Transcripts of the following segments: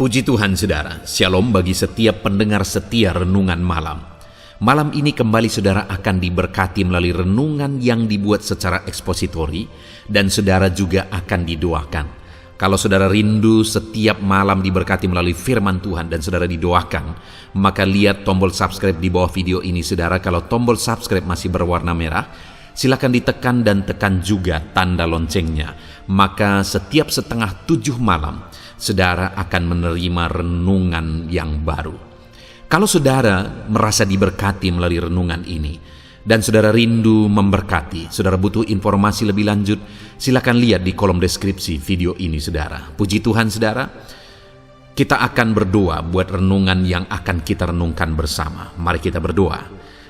Puji Tuhan saudara, shalom bagi setiap pendengar setia renungan malam. Malam ini kembali saudara akan diberkati melalui renungan yang dibuat secara ekspositori dan saudara juga akan didoakan. Kalau saudara rindu setiap malam diberkati melalui firman Tuhan dan saudara didoakan, maka lihat tombol subscribe di bawah video ini saudara. Kalau tombol subscribe masih berwarna merah, silakan ditekan dan tekan juga tanda loncengnya. Maka setiap 6:30 malam, saudara akan menerima renungan yang baru. Kalau saudara merasa diberkati melalui renungan ini, dan saudara rindu memberkati, saudara butuh informasi lebih lanjut, silakan lihat di kolom deskripsi video ini saudara. Puji Tuhan saudara, kita akan berdoa buat renungan yang akan kita renungkan bersama. Mari kita berdoa.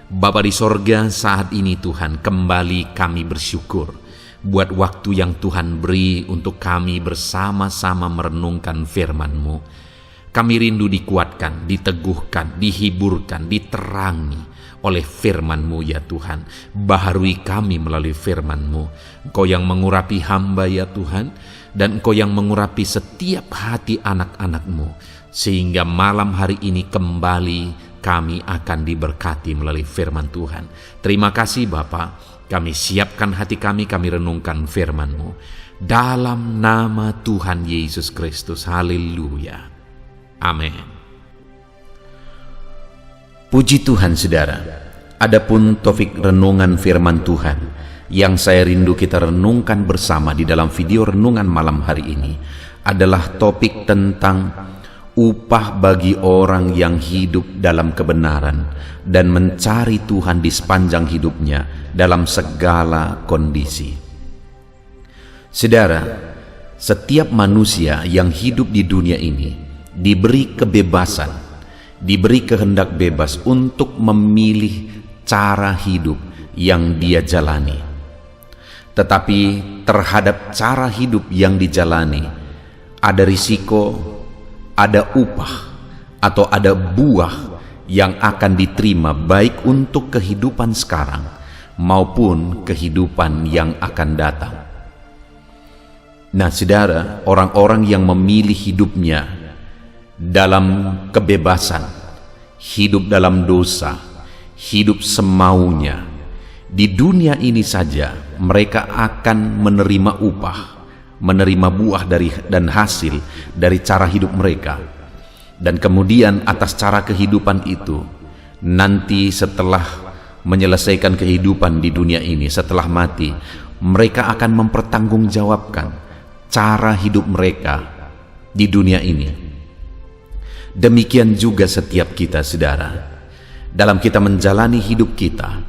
Bapa di sorga, saat ini Tuhan kembali kami bersyukur buat waktu yang Tuhan beri untuk kami bersama-sama merenungkan firman-Mu. Kami rindu dikuatkan, diteguhkan, dihiburkan, diterangi oleh firman-Mu ya Tuhan. Baharui kami melalui firman-Mu. Engkau yang mengurapi hamba ya Tuhan, dan Engkau yang mengurapi setiap hati anak-anak-Mu, sehingga malam hari ini kembali kami akan diberkati melalui firman Tuhan. Terima kasih Bapa. Kami siapkan hati kami renungkan firman-Mu. Dalam nama Tuhan Yesus Kristus. Haleluya. Amin. Puji Tuhan saudara. Adapun topik renungan firman Tuhan yang saya rindu kita renungkan bersama di dalam video renungan malam hari ini adalah topik tentang upah bagi orang yang hidup dalam kebenaran dan mencari Tuhan di sepanjang hidupnya dalam segala kondisi. Saudara, setiap manusia yang hidup di dunia ini diberi kebebasan, diberi kehendak bebas untuk memilih cara hidup yang dia jalani. Tetapi terhadap cara hidup yang dijalani ada risiko, ada upah, atau ada buah yang akan diterima baik untuk kehidupan sekarang maupun kehidupan yang akan datang. Nah saudara, orang-orang yang memilih hidupnya dalam kebebasan, hidup dalam dosa, hidup semaunya, di dunia ini saja mereka akan menerima upah, menerima buah dan hasil dari cara hidup mereka. Dan kemudian atas cara kehidupan itu, nanti setelah menyelesaikan kehidupan di dunia ini, setelah mati, mereka akan mempertanggungjawabkan cara hidup mereka di dunia ini. Demikian juga setiap kita saudara, dalam kita menjalani hidup kita.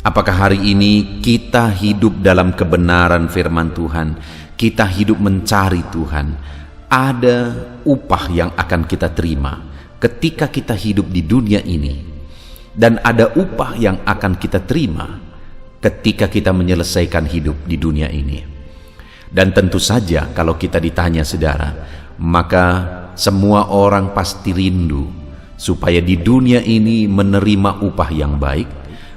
Apakah hari ini kita hidup dalam kebenaran firman Tuhan, kita hidup mencari Tuhan? Ada upah yang akan kita terima ketika kita hidup di dunia ini, dan ada upah yang akan kita terima ketika kita menyelesaikan hidup di dunia ini. Dan tentu saja kalau kita ditanya saudara, maka semua orang pasti rindu supaya di dunia ini menerima upah yang baik,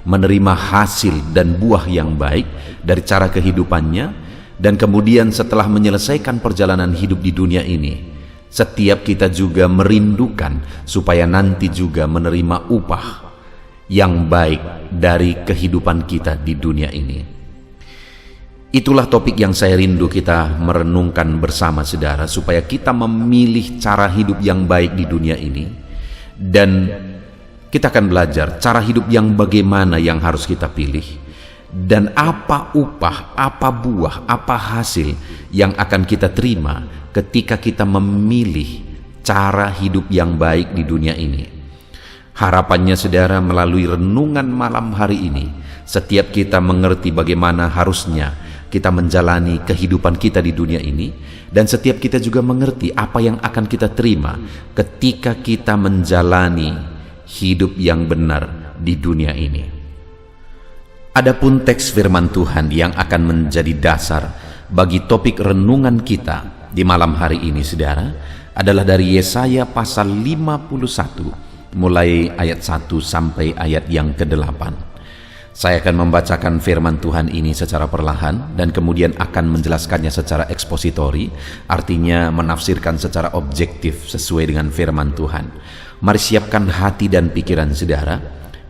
menerima hasil dan buah yang baik dari cara kehidupannya. Dan kemudian setelah menyelesaikan perjalanan hidup di dunia ini, setiap kita juga merindukan supaya nanti juga menerima upah yang baik dari kehidupan kita di dunia ini. Itulah topik yang saya rindu kita merenungkan bersama saudara, supaya kita memilih cara hidup yang baik di dunia ini. Dan kita akan belajar cara hidup yang bagaimana yang harus kita pilih, dan apa upah, apa buah, apa hasil yang akan kita terima ketika kita memilih cara hidup yang baik di dunia ini. Harapannya saudara, melalui renungan malam hari ini, setiap kita mengerti bagaimana harusnya kita menjalani kehidupan kita di dunia ini, dan setiap kita juga mengerti apa yang akan kita terima ketika kita menjalani hidup yang benar di dunia ini. Adapun teks firman Tuhan yang akan menjadi dasar bagi topik renungan kita di malam hari ini saudara, adalah dari Yesaya pasal 51 mulai ayat 1 sampai ayat yang ke-8. Saya akan membacakan firman Tuhan ini secara perlahan dan kemudian akan menjelaskannya secara ekspositori, artinya menafsirkan secara objektif sesuai dengan firman Tuhan. Mari siapkan hati dan pikiran saudara.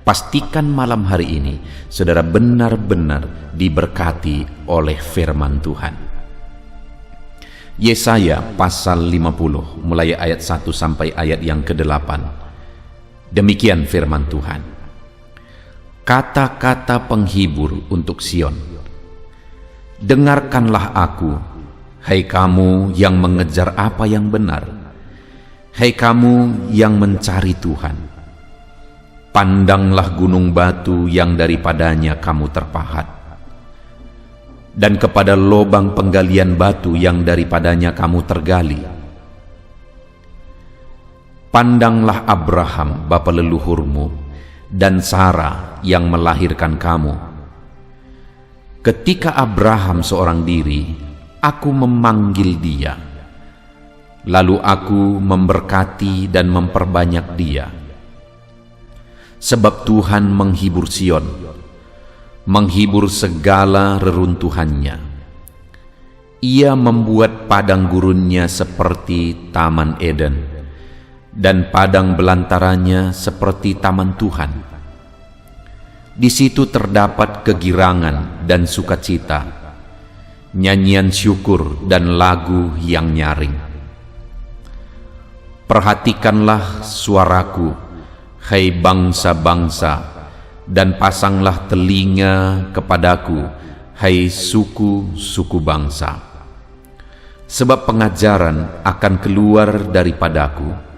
Pastikan malam hari ini saudara benar-benar diberkati oleh firman Tuhan. Yesaya pasal 50 mulai ayat 1 sampai ayat yang ke-8. Demikian firman Tuhan. Kata-kata penghibur untuk Sion. Dengarkanlah aku, hai kamu yang mengejar apa yang benar, hai kamu yang mencari Tuhan. Pandanglah gunung batu yang daripadanya kamu terpahat, dan kepada lobang penggalian batu yang daripadanya kamu tergali. Pandanglah Abraham bapa leluhurmu dan Sarah yang melahirkan kamu. Ketika Abraham seorang diri, aku memanggil dia, lalu aku memberkati dan memperbanyak dia. Sebab Tuhan menghibur Sion, menghibur segala reruntuhannya. Ia membuat padang gurunnya seperti Taman Eden, dan padang belantaranya seperti taman Tuhan. Di situ terdapat kegirangan dan sukacita, nyanyian syukur dan lagu yang nyaring. Perhatikanlah suaraku, hai bangsa-bangsa, dan pasanglah telinga kepadaku, hai suku-suku bangsa. Sebab pengajaran akan keluar daripadaku,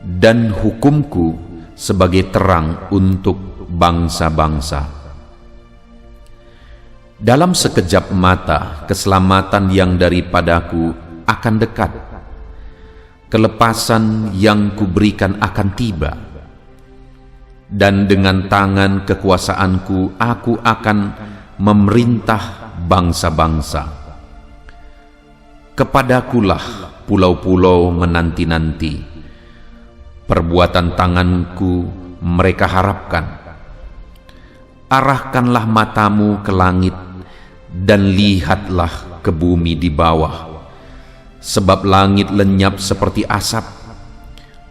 dan hukumku sebagai terang untuk bangsa-bangsa. Dalam sekejap mata keselamatan yang daripadaku akan dekat, kelepasan yang kuberikan akan tiba, dan dengan tangan kekuasaanku aku akan memerintah bangsa-bangsa. Kepadakulah pulau-pulau menanti-nanti, perbuatan tanganku mereka harapkan. Arahkanlah matamu ke langit dan lihatlah ke bumi di bawah, sebab langit lenyap seperti asap,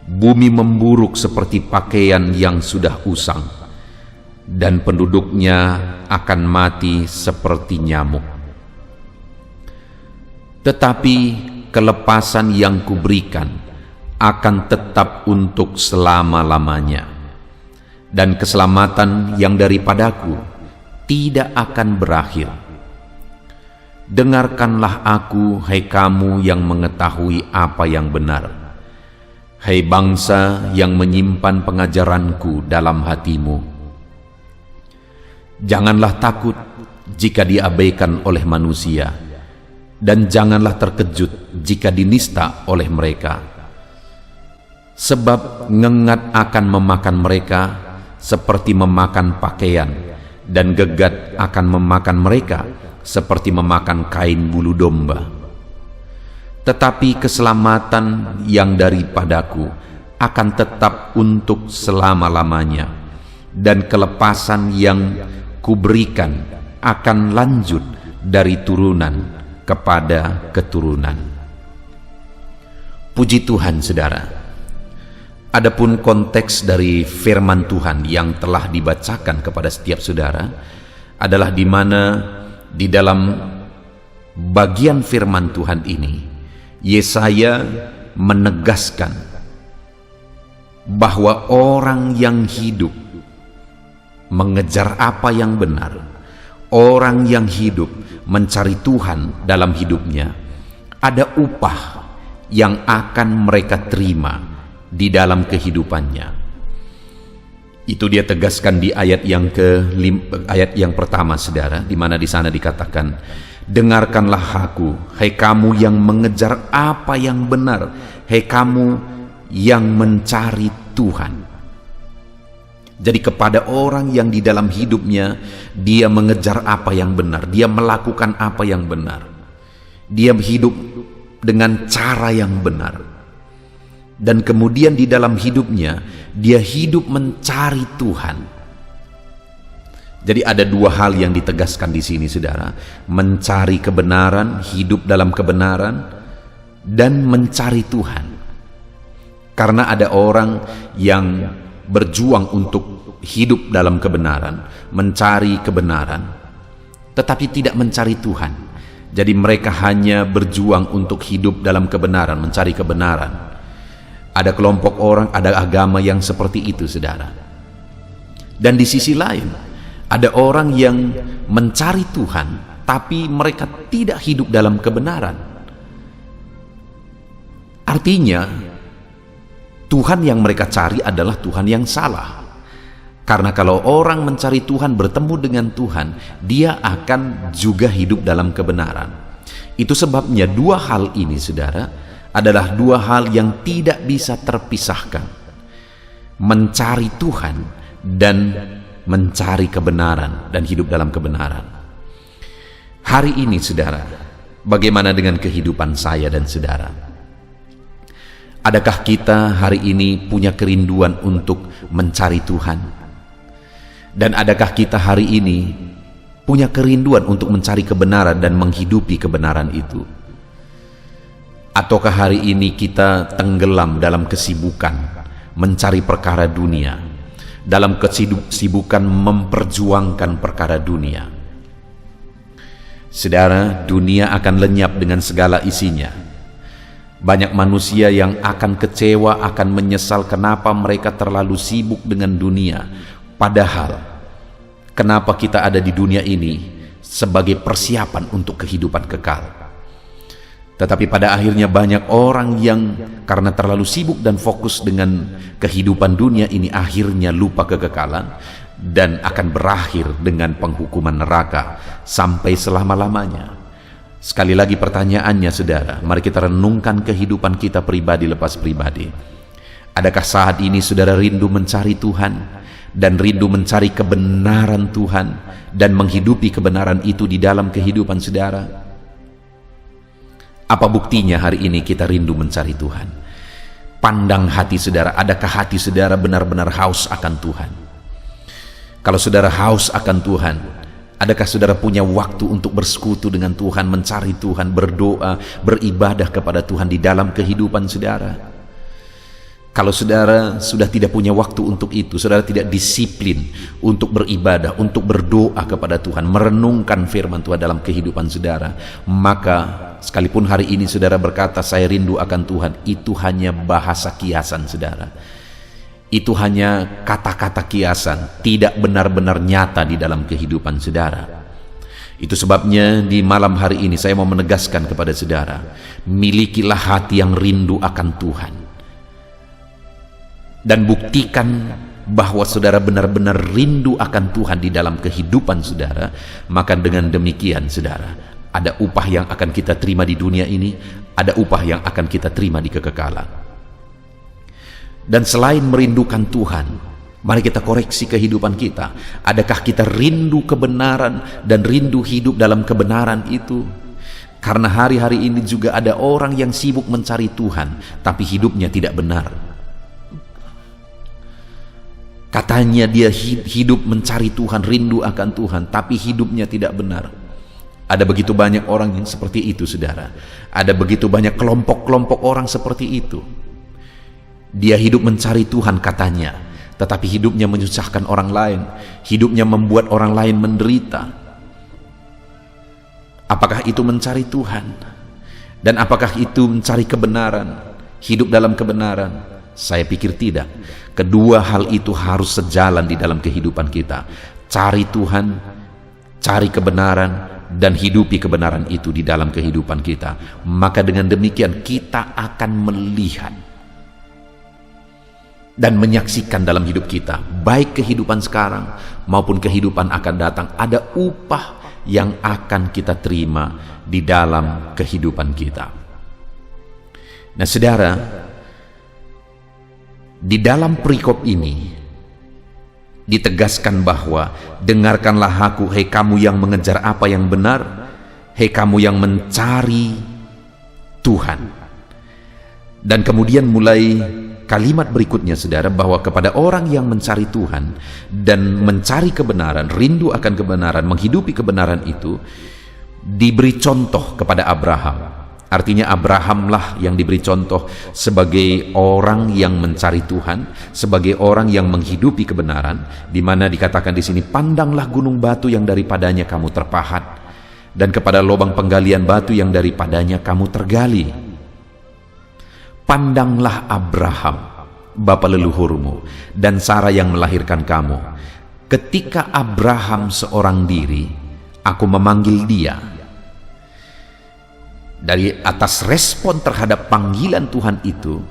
bumi memburuk seperti pakaian yang sudah usang, dan penduduknya akan mati seperti nyamuk. Tetapi kelepasan yang kuberikan akan tetap untuk selama-lamanya, dan keselamatan yang daripadaku tidak akan berakhir. Dengarkanlah aku, hai kamu yang mengetahui apa yang benar, hai bangsa yang menyimpan pengajaranku dalam hatimu. Janganlah takut jika diabaikan oleh manusia, dan janganlah terkejut jika dinista oleh mereka. Sebab ngengat akan memakan mereka seperti memakan pakaian, dan gegat akan memakan mereka seperti memakan kain bulu domba. Tetapi keselamatan yang daripadaku akan tetap untuk selama-lamanya, dan kelepasan yang kuberikan akan lanjut dari turunan kepada keturunan. Puji Tuhan, saudara. Adapun konteks dari firman Tuhan yang telah dibacakan kepada setiap saudara adalah di mana di dalam bagian firman Tuhan ini Yesaya menegaskan bahwa orang yang hidup mengejar apa yang benar, orang yang hidup mencari Tuhan dalam hidupnya, ada upah yang akan mereka terima di dalam kehidupannya. Itu dia tegaskan di ayat yang pertama, saudara, di mana di sana dikatakan, dengarkanlah aku, hai kamu yang mengejar apa yang benar, hai kamu yang mencari Tuhan. Jadi kepada orang yang di dalam hidupnya dia mengejar apa yang benar, dia melakukan apa yang benar, dia hidup dengan cara yang benar, dan kemudian di dalam hidupnya dia hidup mencari Tuhan. Jadi ada dua hal yang ditegaskan di sini, saudara: mencari kebenaran, hidup dalam kebenaran, dan mencari Tuhan. Karena ada orang yang berjuang untuk hidup dalam kebenaran, mencari kebenaran, tetapi tidak mencari Tuhan. Jadi mereka hanya berjuang untuk hidup dalam kebenaran, mencari kebenaran. Ada kelompok orang, ada agama yang seperti itu, saudara. Dan di sisi lain, ada orang yang mencari Tuhan, tapi mereka tidak hidup dalam kebenaran. Artinya, Tuhan yang mereka cari adalah Tuhan yang salah. Karena kalau orang mencari Tuhan, bertemu dengan Tuhan, dia akan juga hidup dalam kebenaran. Itu sebabnya dua hal ini, saudara, adalah dua hal yang tidak bisa terpisahkan. Mencari Tuhan dan mencari kebenaran dan hidup dalam kebenaran. Hari ini, saudara, bagaimana dengan kehidupan saya dan saudara? Adakah kita hari ini punya kerinduan untuk mencari Tuhan? Dan adakah kita hari ini punya kerinduan untuk mencari kebenaran dan menghidupi kebenaran itu? Ataukah hari ini kita tenggelam dalam kesibukan mencari perkara dunia, dalam kesibukan memperjuangkan perkara dunia? Saudara, dunia akan lenyap dengan segala isinya. Banyak manusia yang akan kecewa, akan menyesal kenapa mereka terlalu sibuk dengan dunia. Padahal, kenapa kita ada di dunia ini sebagai persiapan untuk kehidupan kekal. Tetapi pada akhirnya banyak orang yang karena terlalu sibuk dan fokus dengan kehidupan dunia ini, akhirnya lupa kekekalan dan akan berakhir dengan penghukuman neraka sampai selama-lamanya. Sekali lagi pertanyaannya, saudara, mari kita renungkan kehidupan kita pribadi lepas pribadi. Adakah saat ini saudara rindu mencari Tuhan dan rindu mencari kebenaran Tuhan dan menghidupi kebenaran itu di dalam kehidupan saudara? Apa buktinya hari ini kita rindu mencari Tuhan? Pandang hati saudara, adakah hati saudara benar-benar haus akan Tuhan? Kalau saudara haus akan Tuhan, adakah saudara punya waktu untuk bersekutu dengan Tuhan, mencari Tuhan, berdoa, beribadah kepada Tuhan di dalam kehidupan saudara? Kalau saudara sudah tidak punya waktu untuk itu, saudara tidak disiplin untuk beribadah, untuk berdoa kepada Tuhan, merenungkan firman Tuhan dalam kehidupan saudara, maka sekalipun hari ini saudara berkata saya rindu akan Tuhan, itu hanya bahasa kiasan saudara. Itu hanya kata-kata kiasan, tidak benar-benar nyata di dalam kehidupan saudara. Itu sebabnya di malam hari ini saya mau menegaskan kepada saudara, milikilah hati yang rindu akan Tuhan. Dan buktikan bahwa saudara benar-benar rindu akan Tuhan di dalam kehidupan saudara, maka dengan demikian saudara, ada upah yang akan kita terima di dunia ini, ada upah yang akan kita terima di kekekalan. Dan selain merindukan Tuhan, mari kita koreksi kehidupan kita. Adakah kita rindu kebenaran dan rindu hidup dalam kebenaran itu? Karena hari-hari ini juga ada orang yang sibuk mencari Tuhan, tapi hidupnya tidak benar. Katanya dia hidup mencari Tuhan, rindu akan Tuhan, tapi hidupnya tidak benar. Ada begitu banyak orang yang seperti itu saudara. Ada begitu banyak kelompok-kelompok orang seperti itu. Dia hidup mencari Tuhan katanya, tetapi hidupnya menyusahkan orang lain, hidupnya membuat orang lain menderita. Apakah itu mencari Tuhan? Dan apakah itu mencari kebenaran, hidup dalam kebenaran? Saya pikir tidak. Kedua hal itu harus sejalan di dalam kehidupan kita. Cari Tuhan, cari kebenaran, dan hidupi kebenaran itu di dalam kehidupan kita. Maka dengan demikian kita akan melihat dan menyaksikan dalam hidup kita, baik kehidupan sekarang maupun kehidupan akan datang, ada upah yang akan kita terima di dalam kehidupan kita. Nah saudara, di dalam perikop ini ditegaskan bahwa dengarkanlah aku, hei kamu yang mengejar apa yang benar, hei kamu yang mencari Tuhan. Dan kemudian mulai kalimat berikutnya saudara, bahwa kepada orang yang mencari Tuhan dan mencari kebenaran, rindu akan kebenaran, menghidupi kebenaran itu, diberi contoh kepada Abraham. Artinya Abrahamlah yang diberi contoh sebagai orang yang mencari Tuhan, sebagai orang yang menghidupi kebenaran, di mana dikatakan di sini, pandanglah gunung batu yang daripadanya kamu terpahat, dan kepada lubang penggalian batu yang daripadanya kamu tergali. Pandanglah Abraham, bapa leluhurmu, dan Sarah yang melahirkan kamu. Ketika Abraham seorang diri, aku memanggil dia. Dari atas respon terhadap panggilan Tuhan itu,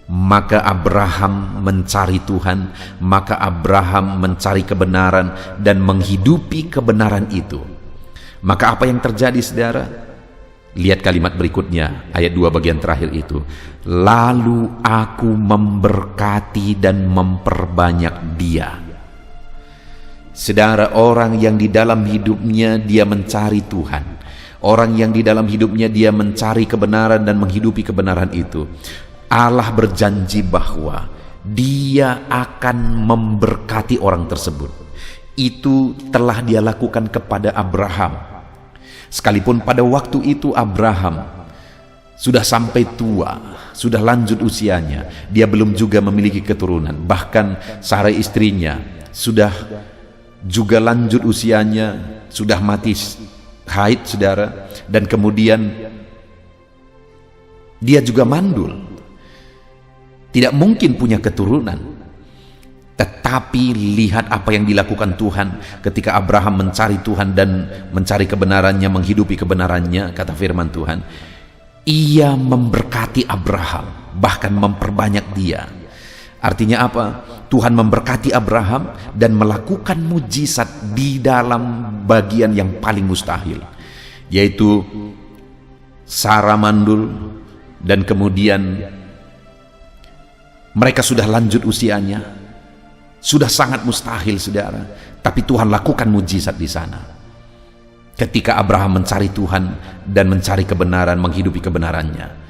maka Abraham mencari Tuhan, maka Abraham mencari kebenaran dan menghidupi kebenaran itu. Maka apa yang terjadi saudara? Lihat kalimat berikutnya, ayat 2 bagian terakhir itu. Lalu aku memberkati dan memperbanyak dia. Saudara, orang yang di dalam hidupnya dia mencari Tuhan, orang yang di dalam hidupnya dia mencari kebenaran dan menghidupi kebenaran itu, Allah berjanji bahwa dia akan memberkati orang tersebut. Itu telah dia lakukan kepada Abraham. Sekalipun pada waktu itu Abraham sudah sampai tua, sudah lanjut usianya, dia belum juga memiliki keturunan. Bahkan Sarah istrinya sudah juga lanjut usianya, sudah mati haid saudara, dan kemudian dia juga mandul, tidak mungkin punya keturunan. Tetapi lihat apa yang dilakukan Tuhan ketika Abraham mencari Tuhan dan mencari kebenarannya, menghidupi kebenarannya. Kata firman Tuhan, ia memberkati Abraham, bahkan memperbanyak dia. Artinya apa? Tuhan memberkati Abraham dan melakukan mujizat di dalam bagian yang paling mustahil, yaitu Sarah mandul, dan kemudian mereka sudah lanjut usianya, sudah sangat mustahil saudara, tapi Tuhan lakukan mujizat di sana. Ketika Abraham mencari Tuhan dan mencari kebenaran, menghidupi kebenarannya.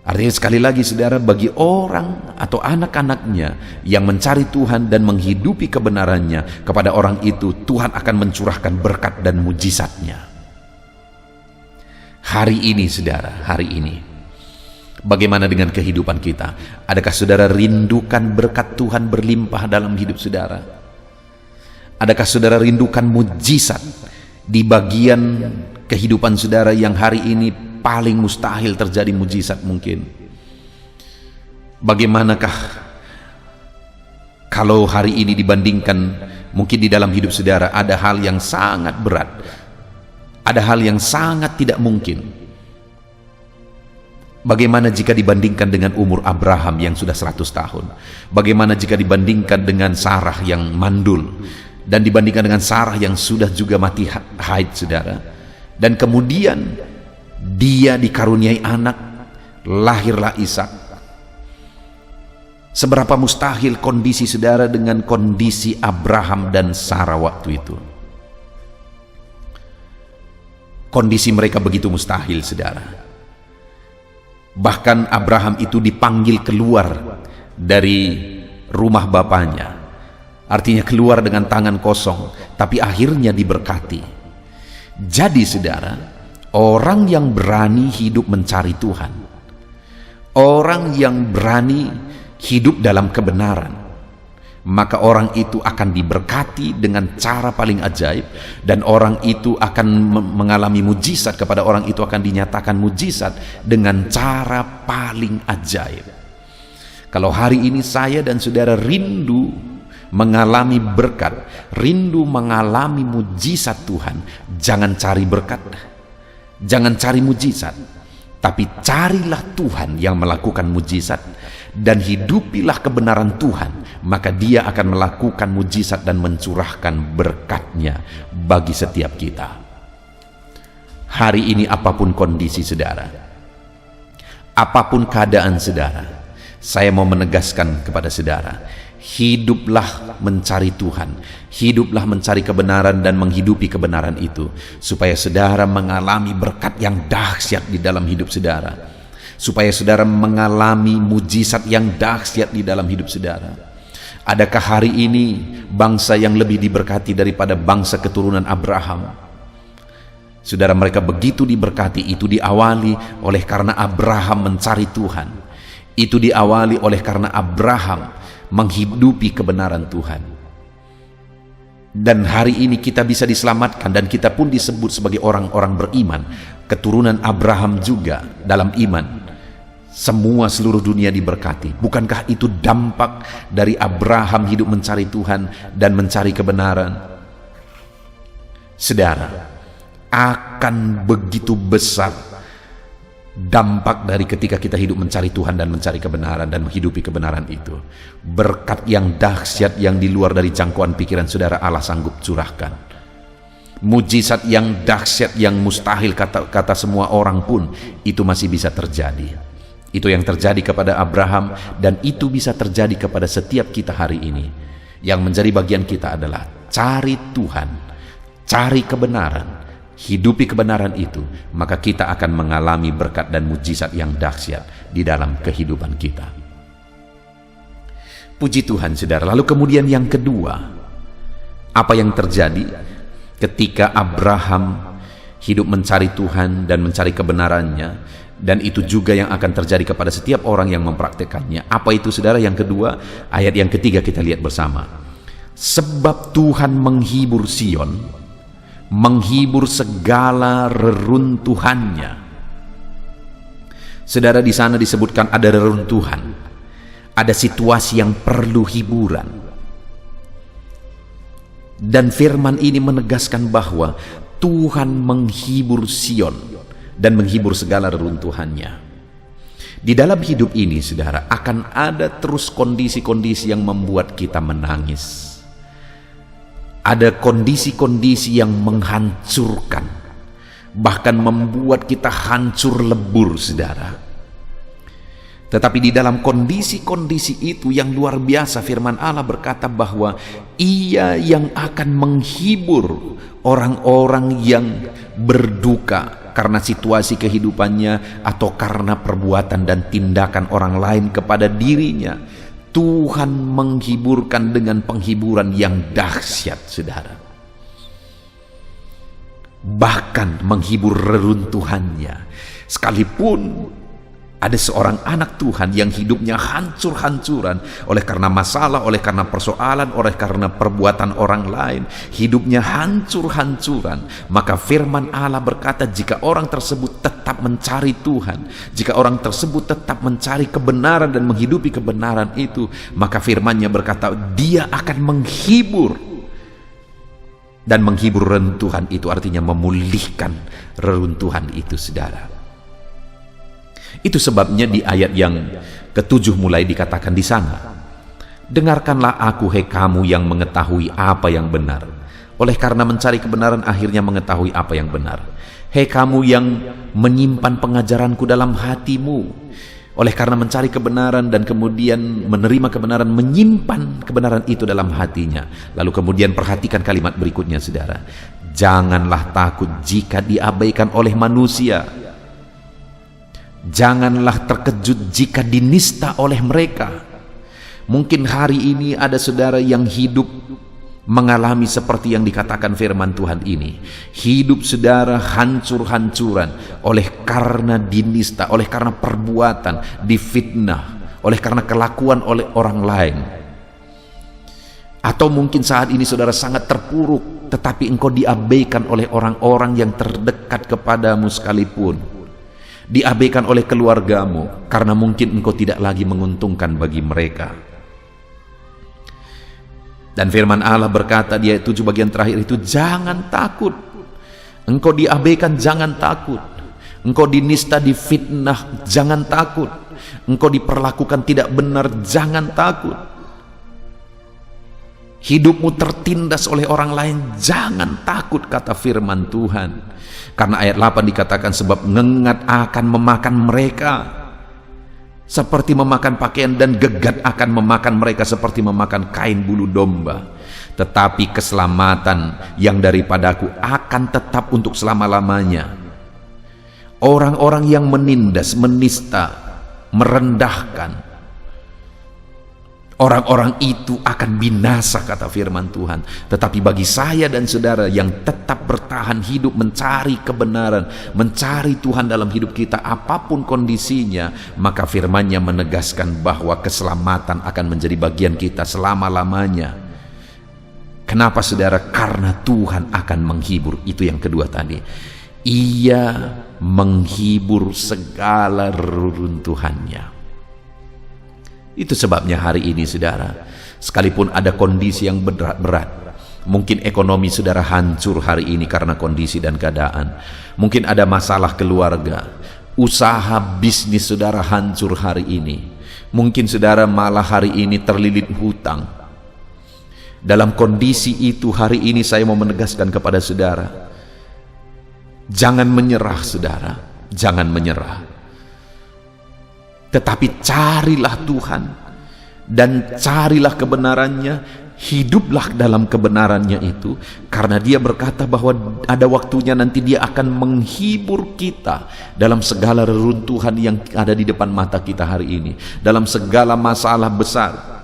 Artinya sekali lagi saudara, bagi orang atau anak-anaknya yang mencari Tuhan dan menghidupi kebenarannya, kepada orang itu Tuhan akan mencurahkan berkat dan mujizatnya. Hari ini saudara, hari ini, bagaimana dengan kehidupan kita? Adakah saudara rindukan berkat Tuhan berlimpah dalam hidup saudara? Adakah saudara rindukan mujizat di bagian kehidupan saudara yang hari ini paling mustahil terjadi mujizat mungkin? Bagaimanakah kalau hari ini dibandingkan mungkin di dalam hidup saudara ada hal yang sangat berat, ada hal yang sangat tidak mungkin? Bagaimana jika dibandingkan dengan umur Abraham yang sudah 100 tahun? Bagaimana jika dibandingkan dengan Sarah yang mandul, dan dibandingkan dengan Sarah yang sudah juga mati haid saudara? Dan kemudian dia dikaruniai anak, lahirlah Ishak. Seberapa mustahil kondisi saudara dengan kondisi Abraham dan Sarah waktu itu? Kondisi mereka begitu mustahil saudara. Bahkan Abraham itu dipanggil keluar dari rumah bapaknya, artinya keluar dengan tangan kosong, tapi akhirnya diberkati. Jadi saudara, orang yang berani hidup mencari Tuhan, orang yang berani hidup dalam kebenaran, maka orang itu akan diberkati dengan cara paling ajaib, dan orang itu akan mengalami mujizat. Kepada orang itu akan dinyatakan mujizat dengan cara paling ajaib. Kalau hari ini saya dan saudara rindu mengalami berkat, rindu mengalami mujizat Tuhan, jangan cari berkat, jangan cari mujizat, tapi carilah Tuhan yang melakukan mujizat, dan hidupilah kebenaran Tuhan, maka dia akan melakukan mujizat dan mencurahkan berkatnya bagi setiap kita. Hari ini apapun kondisi saudara, apapun keadaan saudara, saya mau menegaskan kepada saudara, hiduplah mencari Tuhan, hiduplah mencari kebenaran dan menghidupi kebenaran itu, supaya saudara mengalami berkat yang dahsyat di dalam hidup saudara. supaya saudara mengalami mujizat yang dahsyat di dalam hidup saudara. Adakah hari ini bangsa yang lebih diberkati daripada bangsa keturunan Abraham? Saudara, mereka begitu diberkati, itu diawali oleh karena Abraham mencari Tuhan. Itu diawali oleh karena Abraham menghidupi kebenaran Tuhan. Dan hari ini kita bisa diselamatkan, dan kita pun disebut sebagai orang-orang beriman, keturunan Abraham juga dalam iman. Semua seluruh dunia diberkati. Bukankah itu dampak dari Abraham hidup mencari Tuhan dan mencari kebenaran? Saudara, akan begitu besar dampak dari ketika kita hidup mencari Tuhan dan mencari kebenaran dan menghidupi kebenaran itu. Berkat yang dahsyat yang di luar dari jangkauan pikiran saudara Allah sanggup curahkan. Mujizat yang dahsyat yang mustahil kata semua orang pun itu masih bisa terjadi. Itu yang terjadi kepada Abraham, dan itu bisa terjadi kepada setiap kita hari ini. Yang menjadi bagian kita adalah cari Tuhan, cari kebenaran, hidupi kebenaran itu, maka kita akan mengalami berkat dan mujizat yang dahsyat di dalam kehidupan kita. Puji Tuhan, saudara. Lalu kemudian yang kedua, apa yang terjadi ketika Abraham hidup mencari Tuhan dan mencari kebenarannya? Dan itu juga yang akan terjadi kepada setiap orang yang mempraktekannya. Apa itu, saudara? Yang kedua, ayat yang ketiga kita lihat bersama. Sebab Tuhan menghibur Sion, menghibur segala reruntuhannya. Saudara, di sana disebutkan ada reruntuhan, ada situasi yang perlu hiburan. Dan firman ini menegaskan bahwa Tuhan menghibur Sion dan menghibur segala reruntuhannya. Di dalam hidup ini, saudara, akan ada terus kondisi-kondisi yang membuat kita menangis. Ada kondisi-kondisi yang menghancurkan, bahkan membuat kita hancur lebur, saudara. Tetapi di dalam kondisi-kondisi itu yang luar biasa, firman Allah berkata bahwa Ia yang akan menghibur orang-orang yang berduka karena situasi kehidupannya atau karena perbuatan dan tindakan orang lain kepada dirinya. Tuhan menghiburkan dengan penghiburan yang dahsyat, saudara. Bahkan menghibur reruntuhannya. Sekalipun ada seorang anak Tuhan yang hidupnya hancur-hancuran oleh karena masalah, oleh karena persoalan, oleh karena perbuatan orang lain, hidupnya hancur-hancuran, maka firman Allah berkata, jika orang tersebut tetap mencari Tuhan, jika orang tersebut tetap mencari kebenaran dan menghidupi kebenaran itu, maka firman-Nya berkata, Dia akan menghibur. Dan menghibur reruntuhan itu artinya memulihkan reruntuhan itu, saudara. Itu sebabnya di ayat yang ke-7 mulai dikatakan di sana, dengarkanlah aku, hai kamu yang mengetahui apa yang benar. Oleh karena mencari kebenaran akhirnya mengetahui apa yang benar. Hai kamu yang menyimpan pengajaranku dalam hatimu. Oleh karena mencari kebenaran dan kemudian menerima kebenaran, menyimpan kebenaran itu dalam hatinya. Lalu kemudian perhatikan kalimat berikutnya, saudara. Janganlah takut jika diabaikan oleh manusia. Janganlah terkejut jika dinista oleh mereka. Mungkin hari ini ada saudara yang hidup mengalami seperti yang dikatakan firman Tuhan ini. Hidup saudara hancur-hancuran oleh karena dinista, oleh karena perbuatan, difitnah, oleh karena kelakuan oleh orang lain. Atau mungkin saat ini saudara sangat terpuruk, tetapi engkau diabaikan oleh orang-orang yang terdekat kepadamu sekalipun. Diabaikan oleh keluargamu karena mungkin engkau tidak lagi menguntungkan bagi mereka. Dan firman Allah berkata di ayat 7 bagian terakhir itu, jangan takut. Engkau diabaikan, jangan takut. Engkau dinista, difitnah, jangan takut. Engkau diperlakukan tidak benar, jangan takut. Hidupmu tertindas oleh orang lain, jangan takut, kata firman Tuhan. Karena ayat 8 dikatakan, sebab ngengat akan memakan mereka seperti memakan pakaian, dan gegat akan memakan mereka seperti memakan kain bulu domba. Tetapi keselamatan yang daripadaku akan tetap untuk selama-lamanya. Orang-orang yang menindas, menista, merendahkan, orang-orang itu akan binasa, kata firman Tuhan. Tetapi bagi saya dan saudara yang tetap bertahan hidup mencari kebenaran, mencari Tuhan dalam hidup kita apapun kondisinya, maka firman-Nya menegaskan bahwa keselamatan akan menjadi bagian kita selama-lamanya. Kenapa saudara? Karena Tuhan akan menghibur. Itu yang kedua tadi. Ia menghibur segala reruntuhannya. Itu sebabnya hari ini saudara, sekalipun ada kondisi yang berat, mungkin ekonomi saudara hancur hari ini karena kondisi dan keadaan, mungkin ada masalah keluarga, usaha bisnis saudara hancur hari ini, mungkin saudara malah hari ini terlilit hutang. Dalam kondisi itu hari ini saya mau menegaskan kepada saudara, jangan menyerah saudara, jangan menyerah. Tetapi carilah Tuhan dan carilah kebenarannya, hiduplah dalam kebenarannya itu, karena Dia berkata bahwa ada waktunya nanti Dia akan menghibur kita dalam segala reruntuhan yang ada di depan mata kita hari ini, dalam segala masalah besar.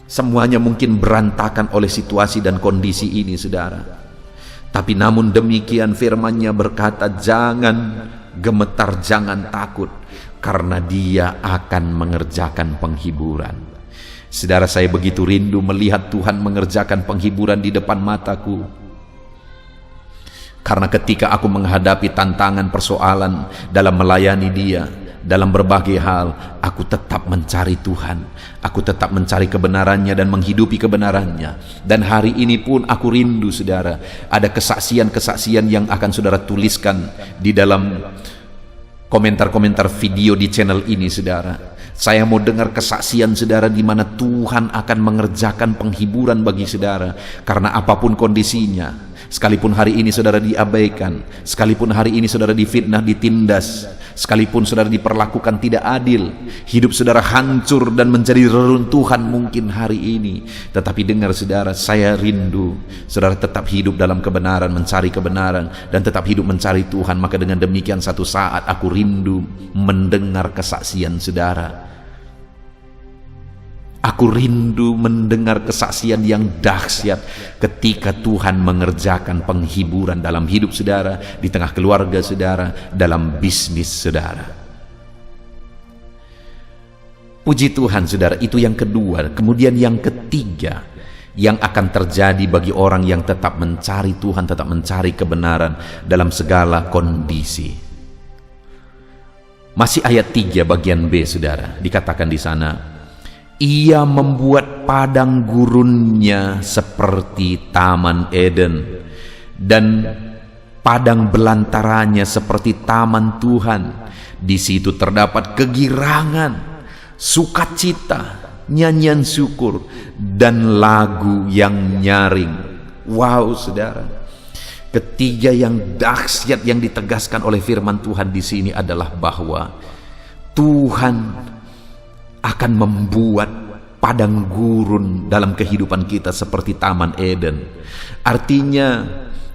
Semuanya mungkin berantakan oleh situasi dan kondisi ini saudara, tapi namun demikian firman-Nya berkata, jangan gemetar, jangan takut, karena Dia akan mengerjakan penghiburan. Saudara, saya begitu rindu melihat Tuhan mengerjakan penghiburan di depan mataku. Karena ketika aku menghadapi tantangan, persoalan dalam melayani Dia, dalam berbagai hal, aku tetap mencari Tuhan. Aku tetap mencari kebenarannya dan menghidupi kebenarannya. Dan hari ini pun aku rindu saudara, ada kesaksian-kesaksian yang akan saudara tuliskan di dalam komentar-komentar video di channel ini saudara. Saya mau dengar kesaksian saudara di mana Tuhan akan mengerjakan penghiburan bagi saudara. Karena apapun kondisinya, sekalipun hari ini saudara diabaikan, sekalipun hari ini saudara difitnah, ditindas, sekalipun saudara diperlakukan tidak adil, hidup saudara hancur dan menjadi reruntuhan mungkin hari ini, tetapi dengar saudara, saya rindu saudara tetap hidup dalam kebenaran, mencari kebenaran, dan tetap hidup mencari Tuhan. Maka dengan demikian satu saat aku rindu mendengar kesaksian saudara. Aku rindu mendengar kesaksian yang dahsyat ketika Tuhan mengerjakan penghiburan dalam hidup saudara, di tengah keluarga saudara, dalam bisnis saudara. Puji Tuhan saudara, itu yang kedua. Kemudian yang ketiga yang akan terjadi bagi orang yang tetap mencari Tuhan, tetap mencari kebenaran dalam segala kondisi. Masih ayat 3 bagian B saudara, dikatakan di sana, Ia membuat padang gurunnya seperti Taman Eden, dan padang belantaranya seperti taman Tuhan. Di situ terdapat kegirangan, sukacita, nyanyian syukur, dan lagu yang nyaring. Wow saudara, ketiga yang dahsyat yang ditegaskan oleh firman Tuhan di sini adalah bahwa Tuhan akan membuat padang gurun dalam kehidupan kita seperti Taman Eden. Artinya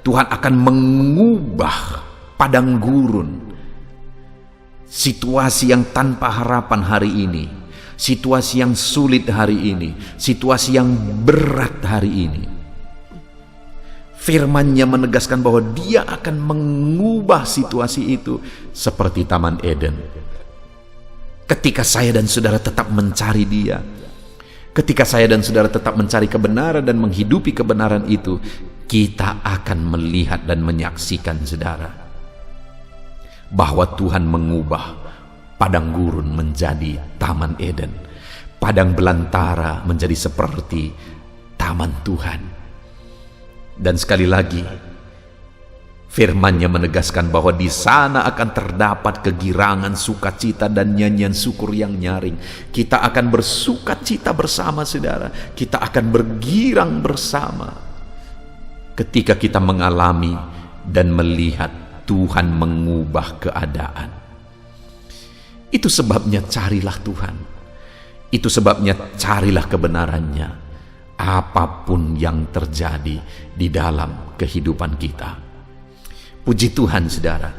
Tuhan akan mengubah padang gurun, situasi yang tanpa harapan hari ini, situasi yang sulit hari ini, situasi yang berat hari ini. Firman-Nya menegaskan bahwa Dia akan mengubah situasi itu seperti Taman Eden. Ketika saya dan saudara tetap mencari Dia, ketika saya dan saudara tetap mencari kebenaran dan menghidupi kebenaran itu, kita akan melihat dan menyaksikan saudara bahwa Tuhan mengubah padang gurun menjadi Taman Eden, padang belantara menjadi seperti taman Tuhan. Dan sekali lagi firman-Nya menegaskan bahwa di sana akan terdapat kegirangan, sukacita, dan nyanyian syukur yang nyaring. Kita akan bersukacita bersama saudara, kita akan bergirang bersama ketika kita mengalami dan melihat Tuhan mengubah keadaan. Itu sebabnya carilah Tuhan, itu sebabnya carilah kebenarannya apapun yang terjadi di dalam kehidupan kita. Puji Tuhan saudara,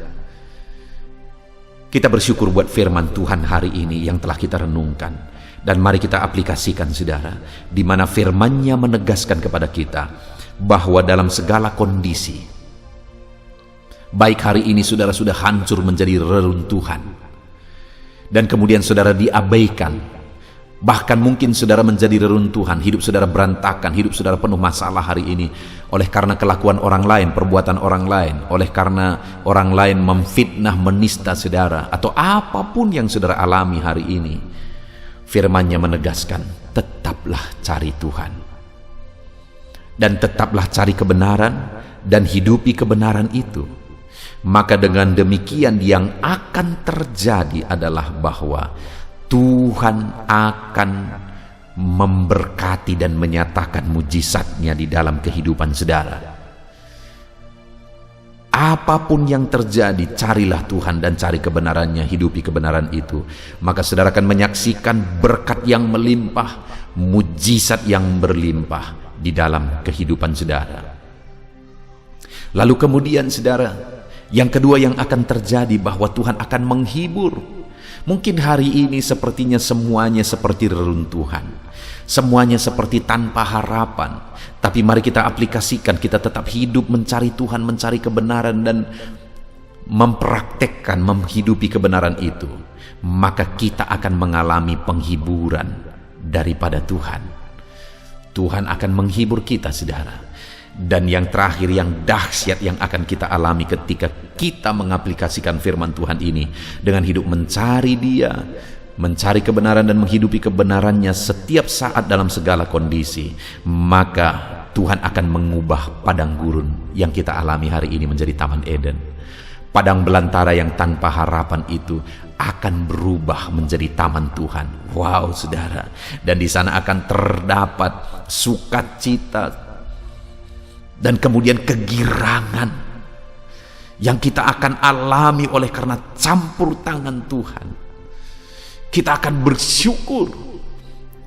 Kita bersyukur buat firman Tuhan hari ini yang telah kita renungkan. Dan mari kita aplikasikan, saudara, di mana firman-Nya menegaskan kepada kita bahwa dalam segala kondisi, baik hari ini saudara sudah hancur menjadi reruntuhan, dan kemudian saudara diabaikan, bahkan mungkin saudara menjadi reruntuhan, hidup saudara berantakan, hidup saudara penuh masalah hari ini, oleh karena kelakuan orang lain, perbuatan orang lain, oleh karena orang lain memfitnah, menista saudara, atau apapun yang saudara alami hari ini. Firman-Nya menegaskan, tetaplah cari Tuhan, dan tetaplah cari kebenaran, dan hidupi kebenaran itu. Maka dengan demikian yang akan terjadi adalah bahwa Tuhan akan memberkati dan menyatakan mujizat-Nya di dalam kehidupan saudara. Apapun yang terjadi, carilah Tuhan dan cari kebenaran-Nya, hidupi kebenaran itu. Maka saudara akan menyaksikan berkat yang melimpah, mujizat yang berlimpah di dalam kehidupan saudara. Lalu kemudian saudara, yang kedua yang akan terjadi bahwa Tuhan akan menghibur. Mungkin hari ini sepertinya semuanya seperti reruntuhan, semuanya seperti tanpa harapan. Tapi mari kita aplikasikan, kita tetap hidup mencari Tuhan, mencari kebenaran, dan mempraktekkan, menghidupi kebenaran itu. Maka kita akan mengalami penghiburan daripada Tuhan. Tuhan akan menghibur kita, saudara. Dan yang terakhir, yang dahsyat yang akan kita alami ketika kita mengaplikasikan firman Tuhan ini dengan hidup mencari Dia, mencari kebenaran dan menghidupi kebenaran-Nya setiap saat dalam segala kondisi, maka Tuhan akan mengubah padang gurun yang kita alami hari ini menjadi Taman Eden. Padang belantara yang tanpa harapan itu akan berubah menjadi taman Tuhan. Wow, saudara. Dan di sana akan terdapat sukacita dan kemudian kegirangan yang kita akan alami oleh karena campur tangan Tuhan. Kita akan bersyukur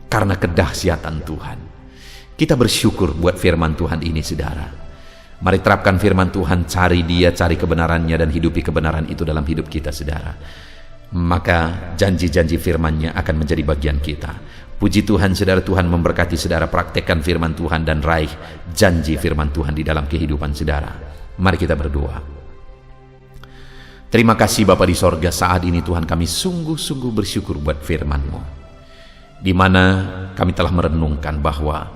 karena kedahsyatan Tuhan. Kita bersyukur buat firman Tuhan ini, saudara. Mari terapkan firman Tuhan, cari Dia, cari kebenaran-Nya, dan hidupi kebenaran itu dalam hidup kita, saudara. Maka janji-janji firman-Nya akan menjadi bagian kita. Puji Tuhan, saudara. Tuhan memberkati saudara, praktekkan firman Tuhan dan raih janji firman Tuhan di dalam kehidupan saudara. Mari kita berdoa. Terima kasih Bapa di sorga, saat ini Tuhan kami sungguh-sungguh bersyukur buat firman-Mu, di mana kami telah merenungkan bahwa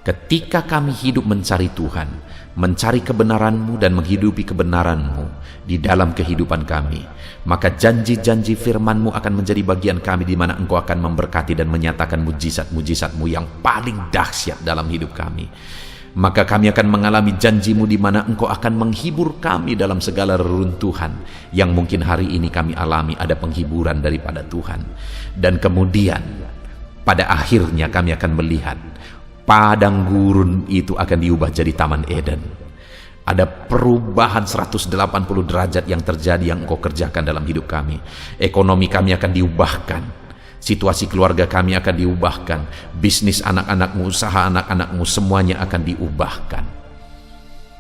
ketika kami hidup mencari Tuhan, mencari kebenaran-Mu dan menghidupi kebenaran-Mu di dalam kehidupan kami, maka janji-janji firman-Mu akan menjadi bagian kami, di mana Engkau akan memberkati dan menyatakan mujizat-mujizat-Mu yang paling dahsyat dalam hidup kami. Maka kami akan mengalami janji-Mu, di mana Engkau akan menghibur kami dalam segala reruntuhan yang mungkin hari ini kami alami. Ada penghiburan daripada Tuhan, dan kemudian pada akhirnya kami akan melihat padang gurun itu akan diubah jadi Taman Eden. Ada perubahan 180 derajat yang terjadi, yang Engkau kerjakan dalam hidup kami. Ekonomi kami akan diubahkan, situasi keluarga kami akan diubahkan, bisnis anak-anak-Mu, usaha anak-anak-Mu, semuanya akan diubahkan.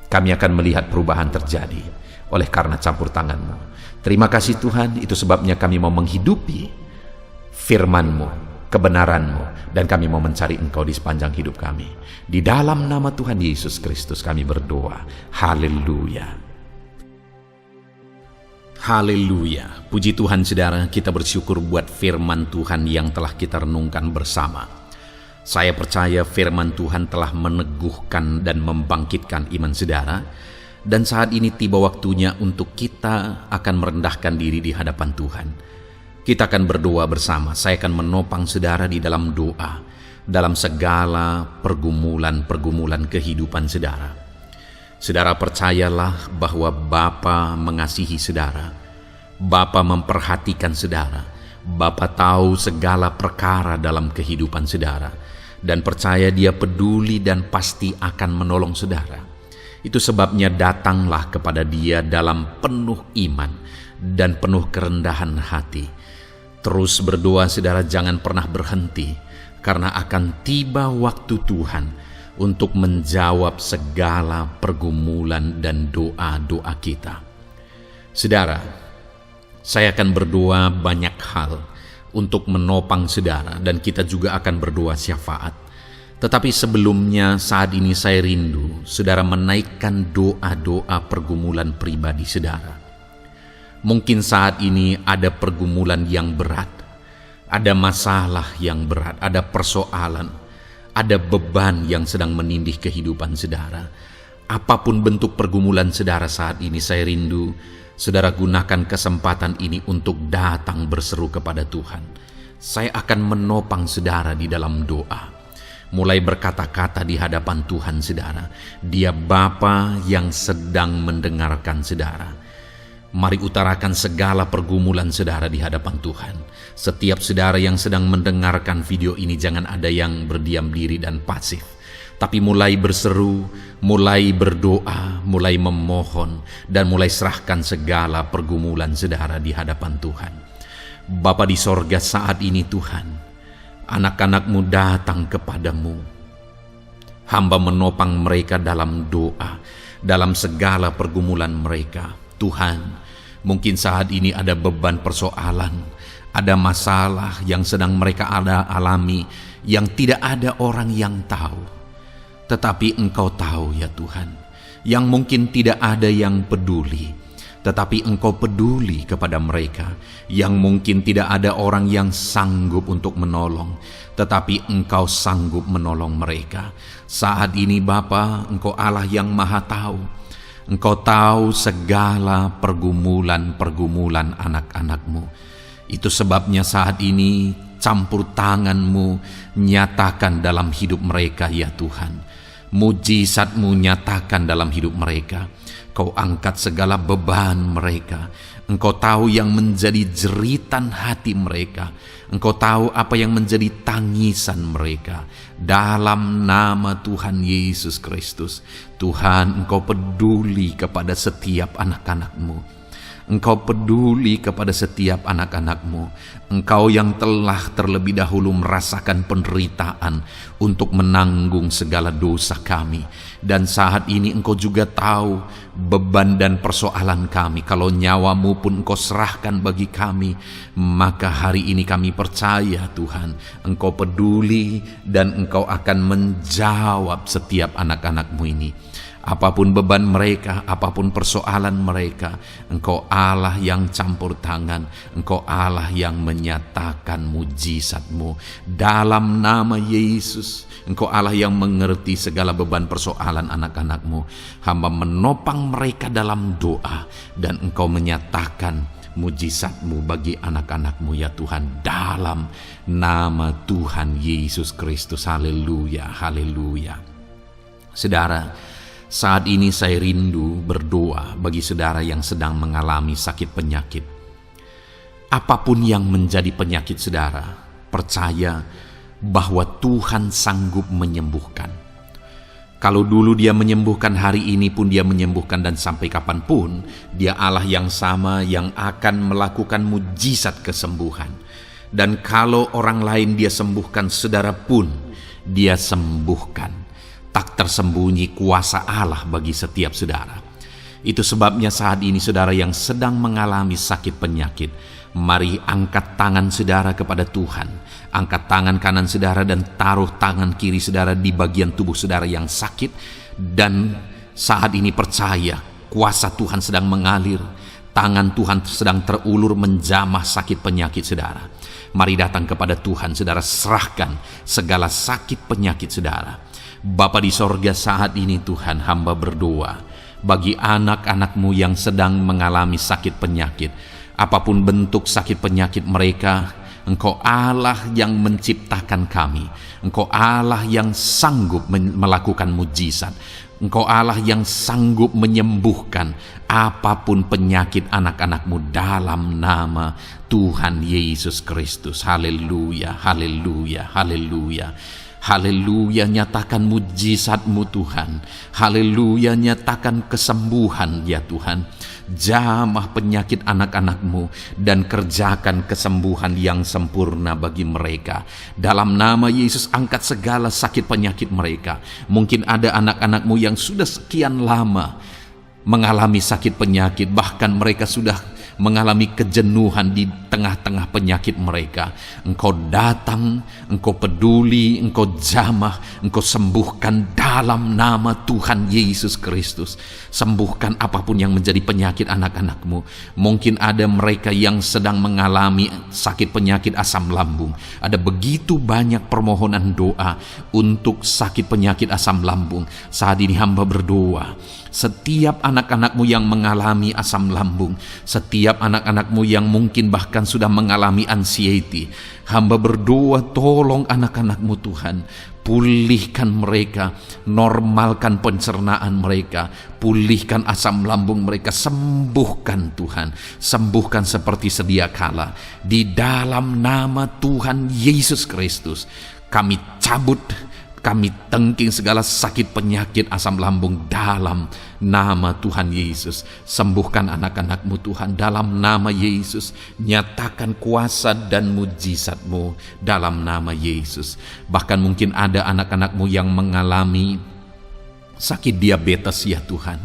Kami akan melihat perubahan terjadi oleh karena campur tangan-Mu. Terima kasih Tuhan, itu sebabnya kami mau menghidupi firman-Mu, kebenaran-Mu, dan kami mau mencari Engkau di sepanjang hidup kami. Di dalam nama Tuhan Yesus Kristus kami berdoa. Haleluya. Haleluya. Puji Tuhan, saudara. Kita bersyukur buat firman Tuhan yang telah kita renungkan bersama. Saya percaya firman Tuhan telah meneguhkan dan membangkitkan iman saudara. Dan saat ini tiba waktunya untuk kita akan merendahkan diri di hadapan Tuhan. Kita akan berdoa bersama. Saya akan menopang saudara di dalam doa, dalam segala pergumulan-pergumulan kehidupan saudara. Saudara percayalah bahwa Bapa mengasihi saudara. Bapa memperhatikan saudara. Bapa tahu segala perkara dalam kehidupan saudara. Dan percaya Dia peduli dan pasti akan menolong saudara. Itu sebabnya datanglah kepada Dia dalam penuh iman dan penuh kerendahan hati. Terus berdoa saudara, jangan pernah berhenti, karena akan tiba waktu Tuhan untuk menjawab segala pergumulan dan doa-doa kita. Saudara, Saya akan berdoa banyak hal untuk menopang saudara, dan kita juga akan berdoa syafaat. Tetapi sebelumnya, saat ini saya rindu saudara menaikkan doa-doa pergumulan pribadi saudara. Mungkin saat ini ada pergumulan yang berat, ada masalah yang berat, ada persoalan, ada beban yang sedang menindih kehidupan saudara. Apapun bentuk pergumulan saudara saat ini, saya rindu saudara gunakan kesempatan ini untuk datang berseru kepada Tuhan. Saya akan menopang saudara di dalam doa. Mulai berkata-kata di hadapan Tuhan saudara. Dia Bapa yang sedang mendengarkan saudara. Mari utarakan segala pergumulan saudara di hadapan Tuhan. Setiap saudara yang sedang mendengarkan video ini, jangan ada yang berdiam diri dan pasif, tapi mulai berseru, mulai berdoa, mulai memohon, dan mulai serahkan segala pergumulan saudara di hadapan Tuhan. Bapa di sorga, saat ini Tuhan, anak-anak-Mu datang kepadamu. Hamba menopang mereka dalam doa, dalam segala pergumulan mereka. Tuhan, mungkin saat ini ada beban persoalan, ada masalah yang sedang mereka alami, yang tidak ada orang yang tahu. Tetapi Engkau tahu ya Tuhan, yang mungkin tidak ada yang peduli, tetapi Engkau peduli kepada mereka. Yang mungkin tidak ada orang yang sanggup untuk menolong, tetapi Engkau sanggup menolong mereka. Saat ini Bapa, Engkau Allah yang Maha Tahu. Engkau tahu segala pergumulan-pergumulan anak-anak-Mu. Itu sebabnya saat ini campur tangan-Mu nyatakan dalam hidup mereka ya Tuhan. Mujizat-Mu nyatakan dalam hidup mereka. Kau angkat segala beban mereka. Engkau tahu yang menjadi jeritan hati mereka. Engkau tahu apa yang menjadi tangisan mereka. Dalam nama Tuhan Yesus Kristus, Tuhan, Engkau peduli kepada setiap anak-anak-Mu. Engkau peduli kepada setiap anak-anak-Mu. Engkau yang telah terlebih dahulu merasakan penderitaan untuk menanggung segala dosa kami. Dan saat ini Engkau juga tahu beban dan persoalan kami. Kalau nyawa-Mu pun Engkau serahkan bagi kami, maka hari ini kami percaya Tuhan, Engkau peduli dan Engkau akan menjawab setiap anak-anak-Mu ini. Apapun beban mereka, apapun persoalan mereka, Engkau Allah yang campur tangan, Engkau Allah yang menyatakan mujizat-Mu. Dalam nama Yesus, Engkau Allah yang mengerti segala beban persoalan anak-anak-Mu. Hamba menopang mereka dalam doa, dan Engkau menyatakan mujizat-Mu bagi anak-anak-Mu ya Tuhan. Dalam nama Tuhan Yesus Kristus. Haleluya, haleluya. Saudara, saat ini saya rindu berdoa bagi saudara yang sedang mengalami sakit penyakit. Apapun yang menjadi penyakit saudara, percaya bahwa Tuhan sanggup menyembuhkan. Kalau dulu Dia menyembuhkan, hari ini pun Dia menyembuhkan, dan sampai kapanpun Dia Allah yang sama yang akan melakukan mujizat kesembuhan. Dan kalau orang lain Dia sembuhkan, saudara pun Dia sembuhkan. Tak tersembunyi kuasa Allah bagi setiap saudara. Itu sebabnya saat ini saudara yang sedang mengalami sakit penyakit, mari angkat tangan saudara kepada Tuhan. Angkat tangan kanan saudara dan taruh tangan kiri saudara di bagian tubuh saudara yang sakit. Dan saat ini percaya kuasa Tuhan sedang mengalir. Tangan Tuhan sedang terulur menjamah sakit penyakit saudara. Mari datang kepada Tuhan saudara, serahkan segala sakit penyakit saudara. Bapa di sorga, saat ini Tuhan, hamba berdoa bagi anak-anak-Mu yang sedang mengalami sakit penyakit. Apapun bentuk sakit penyakit mereka, Engkau Allah yang menciptakan kami. Engkau Allah yang sanggup melakukan mujizat. Engkau Allah yang sanggup menyembuhkan apapun penyakit anak-anak-Mu dalam nama Tuhan Yesus Kristus. Haleluya, haleluya, haleluya. Haleluya, nyatakan mujizat-Mu Tuhan. Haleluya, nyatakan kesembuhan ya Tuhan. Jamah penyakit anak-anak-Mu dan kerjakan kesembuhan yang sempurna bagi mereka. Dalam nama Yesus, angkat segala sakit penyakit mereka. Mungkin ada anak-anak-Mu yang sudah sekian lama mengalami sakit penyakit, bahkan mereka sudah mengalami kejenuhan di tengah-tengah penyakit mereka. Engkau datang, Engkau peduli, Engkau jamah, Engkau sembuhkan dalam nama Tuhan Yesus Kristus. Sembuhkan apapun yang menjadi penyakit anak-anakmu. Mungkin ada mereka yang sedang mengalami sakit penyakit asam lambung. Ada begitu banyak permohonan doa untuk sakit penyakit asam lambung. Saat ini hamba berdoa, setiap anak-anakmu yang mengalami asam lambung, setiap anak-anakmu yang mungkin bahkan sudah mengalami anxiety, hamba berdoa, tolong anak-anakmu Tuhan, pulihkan mereka, normalkan pencernaan mereka, pulihkan asam lambung mereka, sembuhkan Tuhan, sembuhkan seperti sedia kala. Di dalam nama Tuhan Yesus Kristus, kami cabut, kami tengking segala sakit penyakit asam lambung dalam nama Tuhan Yesus. Sembuhkan anak-anakmu Tuhan dalam nama Yesus. Nyatakan kuasa dan mujizat-Mu dalam nama Yesus. Bahkan mungkin ada anak-anakmu yang mengalami sakit diabetes ya Tuhan,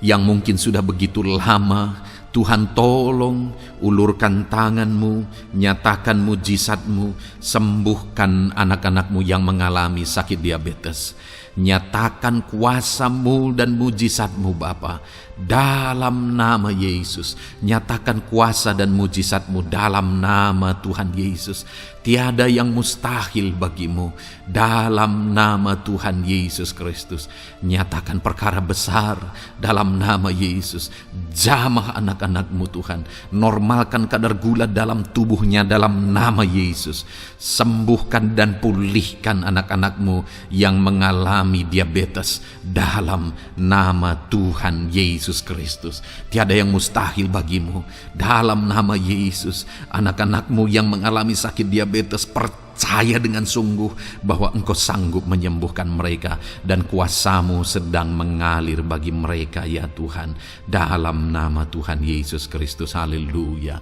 yang mungkin sudah begitu lama. Tuhan tolong, ulurkan tangan-Mu, nyatakan mujizat-Mu, sembuhkan anak-anak-Mu yang mengalami sakit diabetes. Nyatakan kuasa-Mu dan mujizat-Mu Bapa, dalam nama Yesus. Nyatakan kuasa dan mujizat-Mu dalam nama Tuhan Yesus. Tiada yang mustahil bagimu, dalam nama Tuhan Yesus Kristus. Nyatakan perkara besar dalam nama Yesus. Jamah anak-anak-Mu Tuhan, normalkan kadar gula dalam tubuhnya dalam nama Yesus. Sembuhkan dan pulihkan anak-anak-Mu yang mengalami diabetes dalam nama Tuhan Yesus Kristus. Tiada yang mustahil bagimu, dalam nama Yesus. Anak-anak-Mu yang mengalami sakit diabetes, percaya dengan sungguh bahwa Engkau sanggup menyembuhkan mereka, dan kuasa-Mu sedang mengalir bagi mereka ya Tuhan, dalam nama Tuhan Yesus Kristus. Haleluya.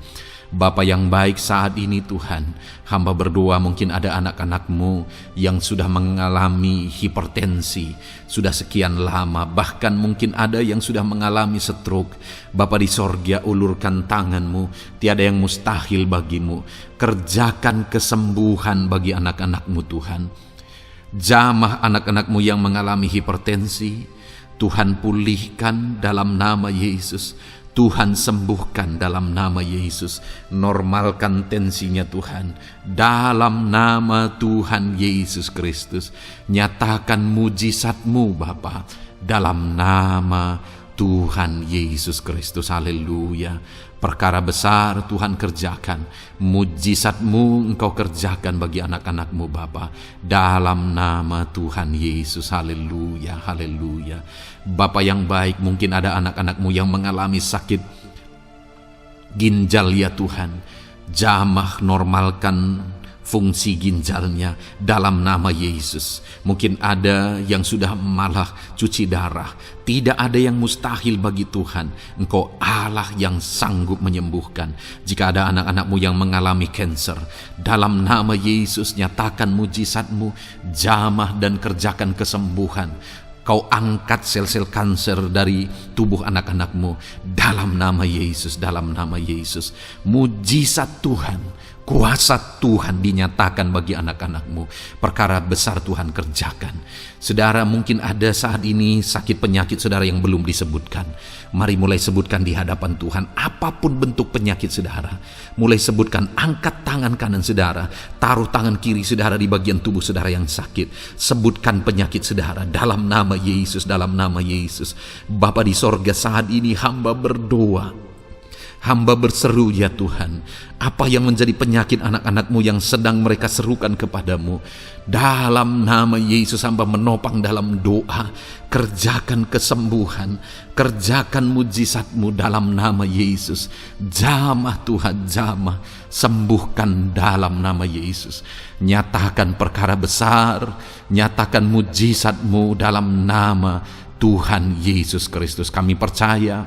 Bapa yang baik, saat ini Tuhan, hamba berdoa, mungkin ada anak-anak-Mu yang sudah mengalami hipertensi sudah sekian lama, bahkan mungkin ada yang sudah mengalami stroke. Bapa di sorga, ulurkan tangan-Mu, tiada yang mustahil bagimu. Kerjakan kesembuhan bagi anak-anak-Mu Tuhan. Jamah anak-anak-Mu yang mengalami hipertensi, Tuhan pulihkan dalam nama Yesus. Tuhan sembuhkan dalam nama Yesus. Normalkan tensinya Tuhan dalam nama Tuhan Yesus Kristus. Nyatakan mujizat-Mu Bapa dalam nama Tuhan Yesus Kristus. Haleluya. Perkara besar Tuhan kerjakan, mujizat-Mu Engkau kerjakan bagi anak-anak-Mu Bapa, dalam nama Tuhan Yesus. Haleluya, haleluya. Bapa yang baik, mungkin ada anak-anak-Mu yang mengalami sakit ginjal ya Tuhan. Jamah, normalkan fungsi ginjalnya dalam nama Yesus. Mungkin ada yang sudah malah cuci darah. Tidak ada yang mustahil bagi Tuhan. Engkau Allah yang sanggup menyembuhkan. Jika ada anak-anak-Mu yang mengalami kanker, dalam nama Yesus nyatakan mujizat-Mu, jamah dan kerjakan kesembuhan. Kau angkat sel-sel kanker dari tubuh anak-anak-Mu dalam nama Yesus, dalam nama Yesus. Mujizat Tuhan, kuasa Tuhan dinyatakan bagi anak-anak-Mu. Perkara besar Tuhan kerjakan. Saudara, mungkin ada saat ini sakit penyakit saudara yang belum disebutkan. Mari mulai sebutkan di hadapan Tuhan. Apapun bentuk penyakit saudara, mulai sebutkan. Angkat tangan kanan saudara, taruh tangan kiri saudara di bagian tubuh saudara yang sakit. Sebutkan penyakit saudara dalam nama Yesus, dalam nama Yesus. Bapa di sorga, saat ini hamba berdoa, hamba berseru ya Tuhan, apa yang menjadi penyakit anak-anak-Mu yang sedang mereka serukan kepadamu, dalam nama Yesus hamba menopang dalam doa. Kerjakan kesembuhan, kerjakan mujizat-Mu dalam nama Yesus. Jamah Tuhan, jamah, sembuhkan dalam nama Yesus. Nyatakan perkara besar, nyatakan mujizat-Mu dalam nama Tuhan Yesus Kristus. Kami percaya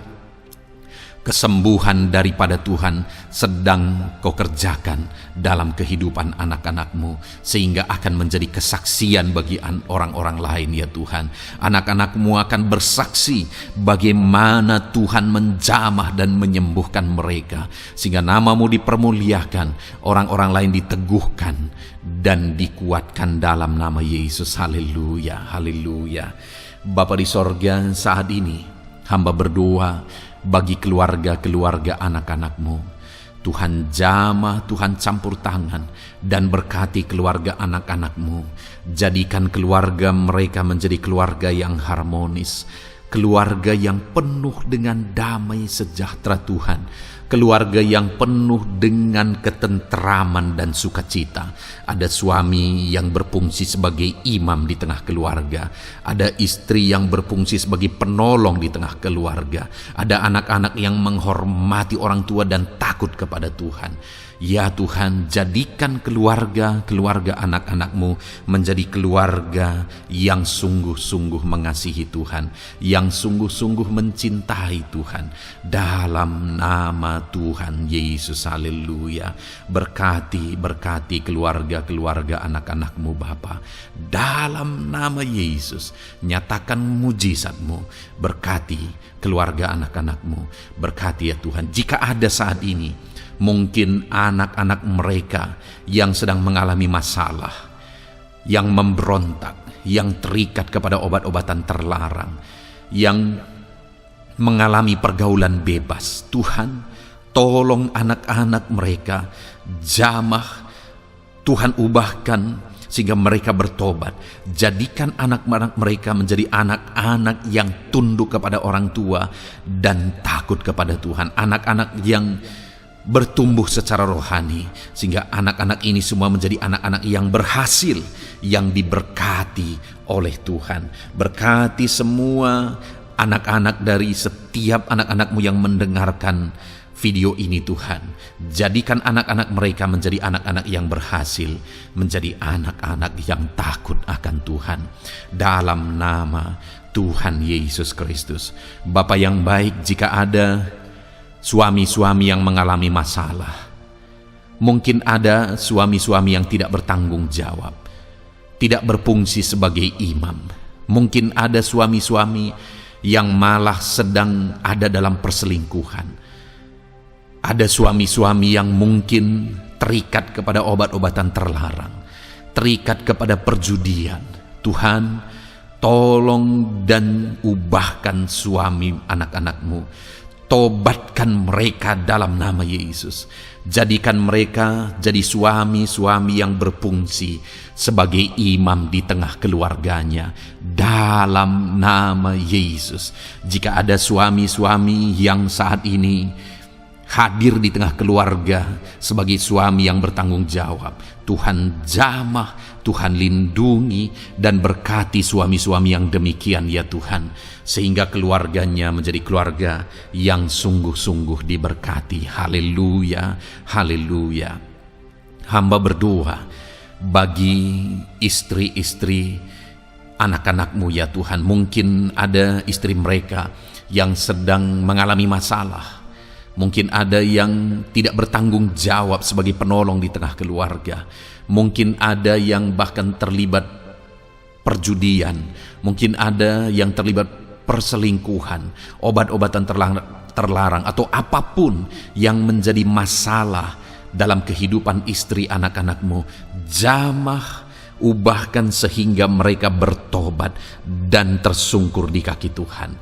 Kesembuhan daripada Tuhan sedang Kau kerjakan dalam kehidupan anak-anak-Mu, sehingga akan menjadi kesaksian bagi orang-orang lain ya Tuhan. Anak-anak-Mu akan bersaksi bagaimana Tuhan menjamah dan menyembuhkan mereka, sehingga nama-Mu dipermuliakan, orang-orang lain diteguhkan dan dikuatkan dalam nama Yesus. Haleluya, haleluya. Bapa di sorga, saat ini hamba berdoa bagi keluarga-keluarga anak-anak-Mu. Tuhan jamah, Tuhan campur tangan dan berkati keluarga anak-anak-Mu. Jadikan keluarga mereka menjadi keluarga yang harmonis, keluarga yang penuh dengan damai sejahtera Tuhan, keluarga yang penuh dengan ketenteraman dan sukacita. Ada suami yang berfungsi sebagai imam di tengah keluarga, ada istri yang berfungsi sebagai penolong di tengah keluarga, ada anak-anak yang menghormati orang tua dan takut kepada Tuhan. Ya Tuhan, jadikan keluarga anak-anak-Mu menjadi keluarga yang sungguh-sungguh mengasihi Tuhan, yang sungguh-sungguh mencintai Tuhan. Dalam nama Tuhan Yesus, haleluya. Berkati keluarga anak-anak-Mu Bapa. Dalam nama Yesus, nyatakan mujizat-Mu. Berkati keluarga anak-anak-Mu. Berkati ya Tuhan, jika ada saat ini mungkin anak-anak mereka yang sedang mengalami masalah, yang memberontak, yang terikat kepada obat-obatan terlarang, yang mengalami pergaulan bebas. Tuhan, tolong anak-anak mereka, jamah Tuhan, ubahkan sehingga mereka bertobat. Jadikan anak-anak mereka menjadi anak-anak yang tunduk kepada orang tua dan takut kepada Tuhan. Anak-anak yang bertumbuh secara rohani, sehingga anak-anak ini semua menjadi anak-anak yang berhasil, yang diberkati oleh Tuhan. Berkati semua anak-anak dari setiap anak-anak-Mu yang mendengarkan video ini Tuhan. Jadikan anak-anak mereka menjadi anak-anak yang berhasil, menjadi anak-anak yang takut akan Tuhan. Dalam nama Tuhan Yesus Kristus. Bapa yang baik, jika ada suami-suami yang mengalami masalah, mungkin ada suami-suami yang tidak bertanggung jawab, tidak berfungsi sebagai imam. Mungkin ada suami-suami yang malah sedang ada dalam perselingkuhan. Ada suami-suami yang mungkin terikat kepada obat-obatan terlarang, terikat kepada perjudian. Tuhan, tolong dan ubahkan suami anak-anak-Mu. Tobatkan mereka dalam nama Yesus. Jadikan mereka jadi suami-suami yang berfungsi sebagai imam di tengah keluarganya. Dalam nama Yesus. Jika ada suami-suami yang saat ini hadir di tengah keluarga sebagai suami yang bertanggung jawab, Tuhan jamah, Tuhan lindungi dan berkati suami-suami yang demikian ya Tuhan, sehingga keluarganya menjadi keluarga yang sungguh-sungguh diberkati. Haleluya, haleluya. Hamba berdoa bagi istri-istri anak-anak-Mu ya Tuhan. Mungkin ada istri mereka yang sedang mengalami masalah. Mungkin ada yang tidak bertanggung jawab sebagai penolong di tengah keluarga. Mungkin ada yang bahkan terlibat perjudian. Mungkin ada yang terlibat perselingkuhan, obat-obatan terlarang, atau apapun yang menjadi masalah dalam kehidupan istri anak-anak-Mu. Jamah, ubahkan sehingga mereka bertobat dan tersungkur di kaki Tuhan.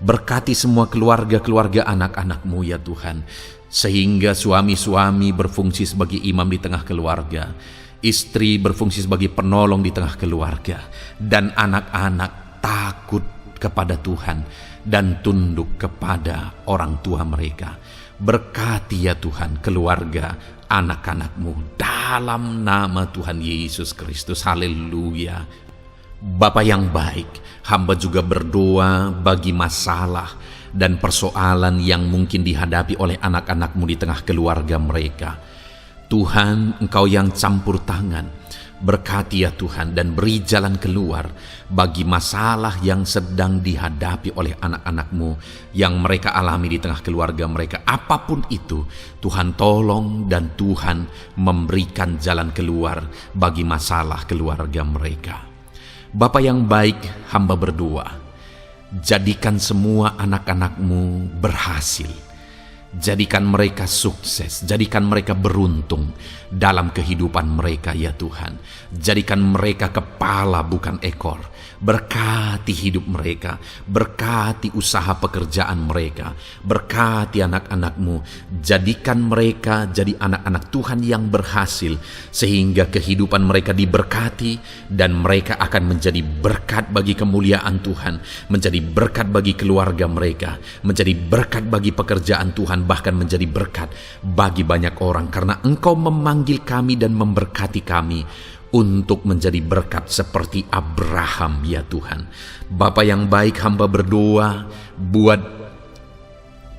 Berkati semua keluarga-keluarga anak-anak-Mu ya Tuhan, sehingga suami-suami berfungsi sebagai imam di tengah keluarga, istri berfungsi sebagai penolong di tengah keluarga, dan anak-anak takut kepada Tuhan dan tunduk kepada orang tua mereka. Berkati ya Tuhan keluarga anak-anak-Mu dalam nama Tuhan Yesus Kristus. Haleluya. Bapa yang baik, hamba juga berdoa bagi masalah dan persoalan yang mungkin dihadapi oleh anak-anak-Mu di tengah keluarga mereka. Tuhan, Engkau yang campur tangan, Berkati ya Tuhan, dan beri jalan keluar bagi masalah yang sedang dihadapi oleh anak-anak-Mu yang mereka alami di tengah keluarga mereka. Apapun itu, Tuhan tolong dan Tuhan memberikan jalan keluar bagi masalah keluarga mereka. Bapa yang baik, hamba berdoa, jadikan semua anak-anak-Mu berhasil. Jadikan mereka sukses, jadikan mereka beruntung dalam kehidupan mereka ya Tuhan. Jadikan mereka kepala bukan ekor. Berkati hidup mereka, berkati usaha pekerjaan mereka, berkati anak-anak-Mu. Jadikan mereka jadi anak-anak Tuhan yang berhasil, sehingga kehidupan mereka diberkati dan mereka akan menjadi berkat bagi kemuliaan Tuhan, menjadi berkat bagi keluarga mereka, menjadi berkat bagi pekerjaan Tuhan, bahkan menjadi berkat bagi banyak orang, karena Engkau memanggil kami dan memberkati kami untuk menjadi berkat seperti Abraham ya Tuhan. Bapa yang baik, hamba berdoa buat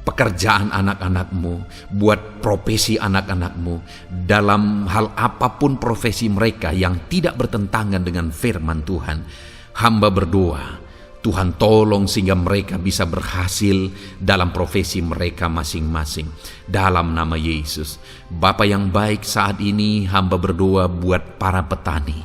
pekerjaan anak-anak-Mu, buat profesi anak-anak-Mu, dalam hal apapun profesi mereka yang tidak bertentangan dengan firman Tuhan. Hamba berdoa, Tuhan tolong sehingga mereka bisa berhasil dalam profesi mereka masing-masing. Dalam nama Yesus. Bapa yang baik, saat ini hamba berdoa buat para petani.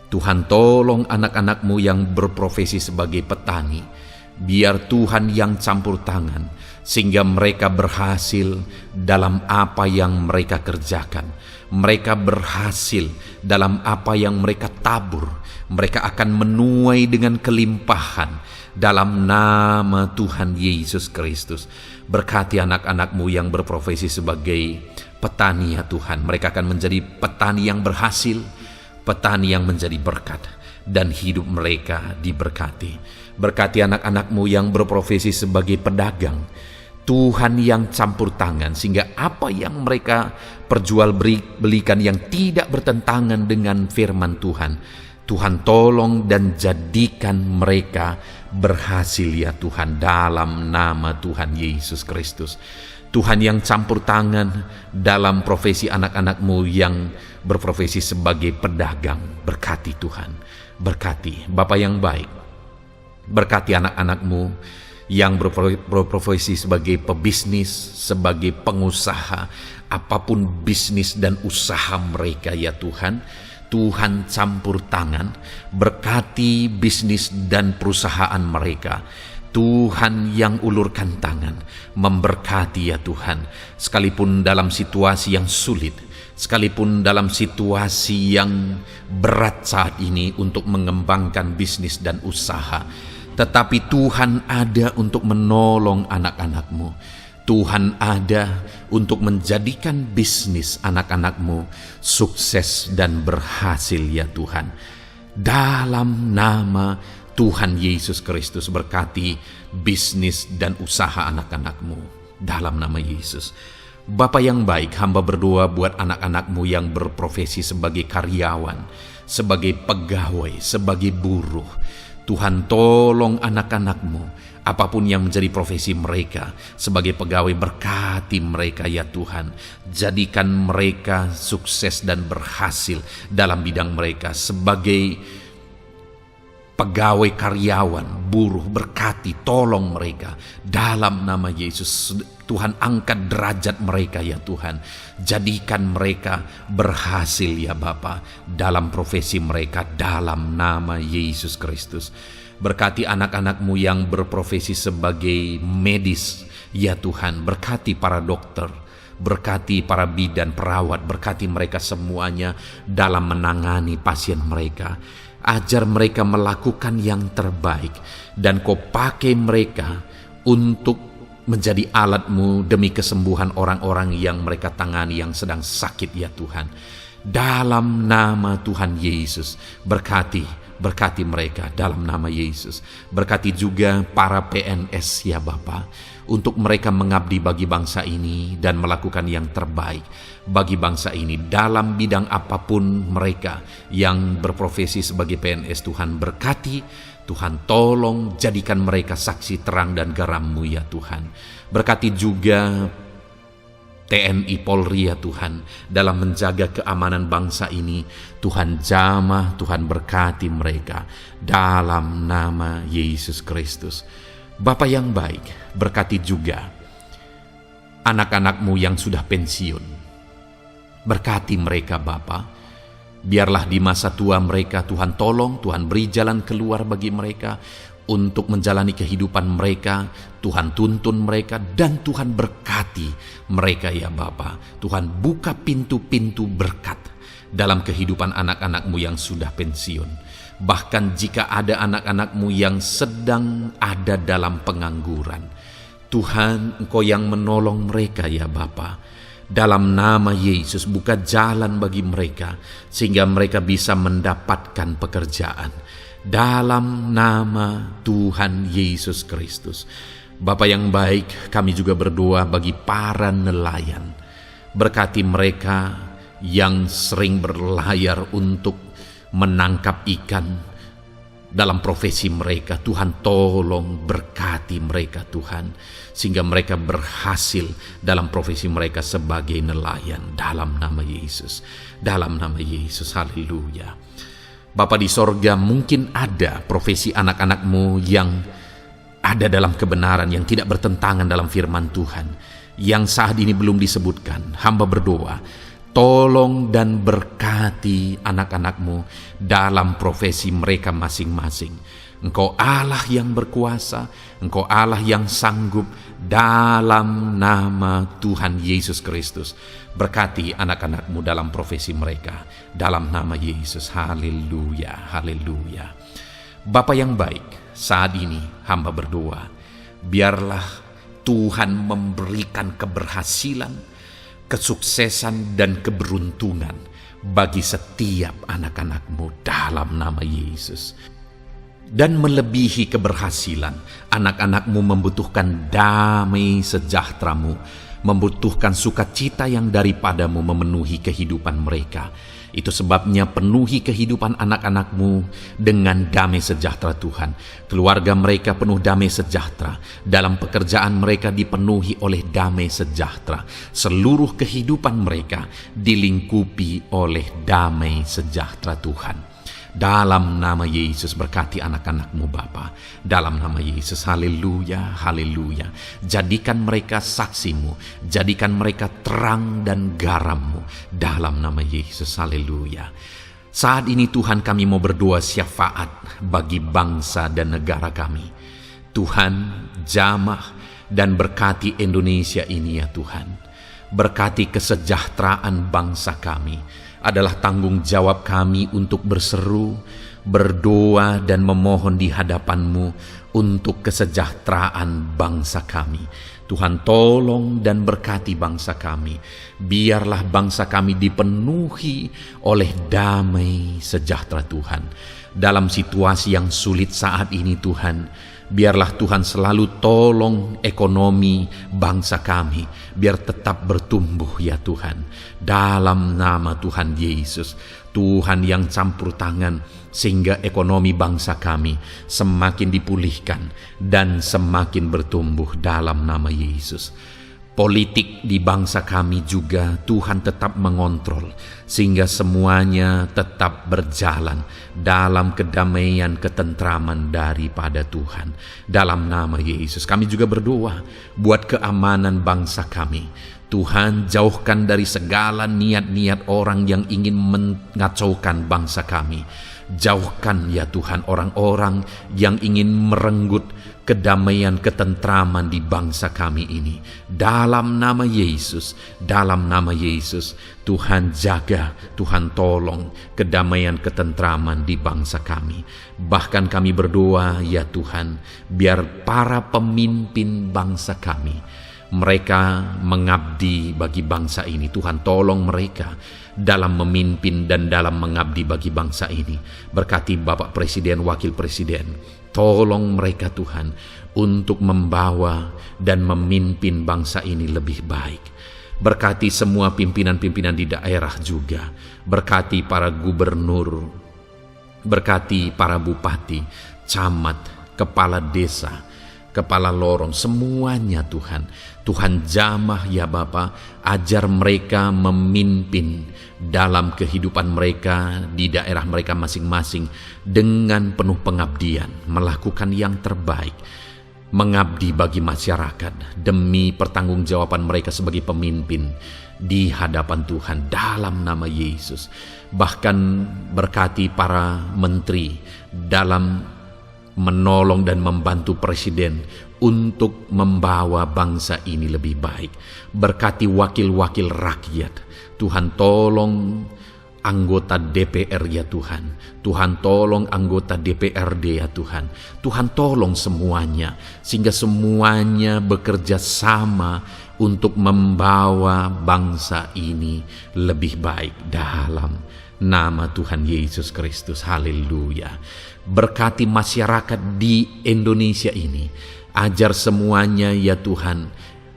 Tuhan tolong anak-anak-Mu yang berprofesi sebagai petani. Biar Tuhan yang campur tangan, sehingga mereka berhasil dalam apa yang mereka kerjakan. Mereka berhasil dalam apa yang mereka tabur. Mereka akan menuai dengan kelimpahan dalam nama Tuhan Yesus Kristus. Berkati anak-anak-Mu yang berprofesi sebagai petani ya Tuhan. Mereka akan menjadi petani yang berhasil, petani yang menjadi berkat, dan hidup mereka diberkati. Berkati anak-anak-Mu yang berprofesi sebagai pedagang. Tuhan yang campur tangan, sehingga apa yang mereka perjualbelikan yang tidak bertentangan dengan firman Tuhan, Tuhan tolong dan jadikan mereka berhasil ya Tuhan, dalam nama Tuhan Yesus Kristus. Tuhan yang campur tangan dalam profesi anak-anak-Mu yang berprofesi sebagai pedagang. Berkati Tuhan, berkati Bapa yang baik. Berkati anak-anak-Mu yang berprofesi sebagai pebisnis, sebagai pengusaha, apapun bisnis dan usaha mereka ya Tuhan. Tuhan campur tangan, berkati bisnis dan perusahaan mereka. Tuhan yang ulurkan tangan, memberkati ya Tuhan. Sekalipun dalam situasi yang sulit, sekalipun dalam situasi yang berat saat ini untuk mengembangkan bisnis dan usaha, tetapi Tuhan ada untuk menolong anak-anak-Mu. Tuhan ada untuk menjadikan bisnis anak-anak-Mu sukses dan berhasil ya Tuhan. Dalam nama Tuhan Yesus Kristus, berkati bisnis dan usaha anak-anak-Mu. Dalam nama Yesus. Bapa yang baik, hamba berdoa buat anak-anak-Mu yang berprofesi sebagai karyawan, sebagai pegawai, sebagai buruh. Tuhan tolong anak-anak-Mu, apapun yang menjadi profesi mereka, sebagai pegawai berkati mereka ya Tuhan. Jadikan mereka sukses dan berhasil dalam bidang mereka. Sebagai pegawai karyawan, buruh, berkati, tolong mereka. Dalam nama Yesus, Tuhan angkat derajat mereka ya Tuhan. Jadikan mereka berhasil ya Bapa dalam profesi mereka, dalam nama Yesus Kristus. Berkati anak-anak-Mu yang berprofesi sebagai medis ya Tuhan. Berkati para dokter, berkati para bidan, perawat, berkati mereka semuanya dalam menangani pasien mereka. Ajar mereka melakukan yang terbaik, dan Kau pakai mereka untuk menjadi alat-Mu demi kesembuhan orang-orang yang mereka tangani yang sedang sakit ya Tuhan. Dalam nama Tuhan Yesus, berkati mereka dalam nama Yesus. Berkati juga para PNS ya Bapa, untuk mereka mengabdi bagi bangsa ini dan melakukan yang terbaik bagi bangsa ini dalam bidang apapun mereka yang berprofesi sebagai PNS. Tuhan berkati, Tuhan tolong jadikan mereka saksi terang dan garam-Mu ya Tuhan. Berkati juga TNI Polri ya Tuhan, dalam menjaga keamanan bangsa ini. Tuhan jamah, Tuhan berkati mereka dalam nama Yesus Kristus. Bapa yang baik, berkati juga anak-anak-Mu yang sudah pensiun. Berkati mereka Bapa. Biarlah di masa tua mereka Tuhan tolong, Tuhan beri jalan keluar bagi mereka untuk menjalani kehidupan mereka. Tuhan tuntun mereka dan Tuhan berkati mereka ya Bapa. Tuhan buka pintu-pintu berkat dalam kehidupan anak-anak-Mu yang sudah pensiun. Bahkan jika ada anak-anak-Mu yang sedang ada dalam pengangguran, Tuhan Engkau yang menolong mereka ya Bapa. Dalam nama Yesus buka jalan bagi mereka sehingga mereka bisa mendapatkan pekerjaan. Dalam nama Tuhan Yesus Kristus. Bapa yang baik, kami juga berdoa bagi para nelayan. Berkati mereka yang sering berlayar untuk menangkap ikan dalam profesi mereka. Tuhan tolong berkati mereka Tuhan, sehingga mereka berhasil dalam profesi mereka sebagai nelayan. Dalam nama Yesus, dalam nama Yesus, haleluya. Bapa di sorga, mungkin ada profesi anak-anak-Mu yang ada dalam kebenaran, yang tidak bertentangan dalam firman Tuhan, yang saat ini belum disebutkan. Hamba berdoa, tolong dan berkati anak-anak-Mu dalam profesi mereka masing-masing. Engkau Allah yang berkuasa, Engkau Allah yang sanggup. Dalam nama Tuhan Yesus Kristus, berkati anak-anak-Mu dalam profesi mereka. Dalam nama Yesus, haleluya, haleluya. Bapa yang baik, saat ini hamba berdoa, biarlah Tuhan memberikan keberhasilan, kesuksesan dan keberuntungan bagi setiap anak-anak-Mu dalam nama Yesus. Dan melebihi keberhasilan, anak-anak-Mu membutuhkan damai sejahtera-Mu, membutuhkan sukacita yang daripada-Mu memenuhi kehidupan mereka. Itu sebabnya penuhi kehidupan anak-anak-Mu dengan damai sejahtera Tuhan. Keluarga mereka penuh damai sejahtera. Dalam pekerjaan mereka dipenuhi oleh damai sejahtera. Seluruh kehidupan mereka dilingkupi oleh damai sejahtera Tuhan. Dalam nama Yesus, berkati anak-anak-Mu Bapa. Dalam nama Yesus, haleluya, haleluya. Jadikan mereka saksi-Mu, jadikan mereka terang dan garam-Mu. Dalam nama Yesus, haleluya. Saat ini Tuhan, kami mau berdoa syafaat bagi bangsa dan negara kami. Tuhan, jamah dan berkati Indonesia ini ya Tuhan. Berkati kesejahteraan bangsa kami. Adalah tanggung jawab kami untuk berseru, berdoa dan memohon di hadapan-Mu untuk kesejahteraan bangsa kami. Tuhan tolong dan berkati bangsa kami. Biarlah bangsa kami dipenuhi oleh damai sejahtera Tuhan. Dalam situasi yang sulit saat ini Tuhan, biarlah Tuhan selalu tolong ekonomi bangsa kami, biar tetap bertumbuh ya Tuhan. Dalam nama Tuhan Yesus, Tuhan yang campur tangan, sehingga ekonomi bangsa kami semakin dipulihkan dan semakin bertumbuh dalam nama Yesus. Politik di bangsa kami juga Tuhan tetap mengontrol, sehingga semuanya tetap berjalan dalam kedamaian, ketentraman daripada Tuhan. Dalam nama Yesus kami juga berdoa buat keamanan bangsa kami. Tuhan, jauhkan dari segala niat-niat orang yang ingin mengacaukan bangsa kami. Jauhkan ya Tuhan orang-orang yang ingin merenggut kedamaian, ketentraman di bangsa kami ini. Dalam nama Yesus, dalam nama Yesus, Tuhan jaga, Tuhan tolong kedamaian, ketentraman di bangsa kami. Bahkan kami berdoa ya Tuhan, biar para pemimpin bangsa kami, mereka mengabdi bagi bangsa ini. Tuhan tolong mereka dalam memimpin dan dalam mengabdi bagi bangsa ini. Berkati Bapak Presiden, Wakil Presiden, tolong mereka Tuhan untuk membawa dan memimpin bangsa ini lebih baik. Berkati semua pimpinan-pimpinan di daerah juga. Berkati para gubernur, berkati para bupati, camat, kepala desa, kepala lorong, semuanya Tuhan. Tuhan jamah ya Bapa, ajar mereka memimpin dalam kehidupan mereka di daerah mereka masing-masing dengan penuh pengabdian, melakukan yang terbaik, mengabdi bagi masyarakat demi pertanggungjawaban mereka sebagai pemimpin di hadapan Tuhan dalam nama Yesus. Bahkan berkati para menteri dalam menolong dan membantu presiden untuk membawa bangsa ini lebih baik. Berkati wakil-wakil rakyat. Tuhan tolong anggota DPR ya Tuhan. Tuhan tolong anggota DPRD ya Tuhan. Tuhan tolong semuanya, sehingga semuanya bekerja sama untuk membawa bangsa ini lebih baik dalam nama Tuhan Yesus Kristus. Haleluya. Berkati masyarakat di Indonesia ini. Ajar semuanya ya Tuhan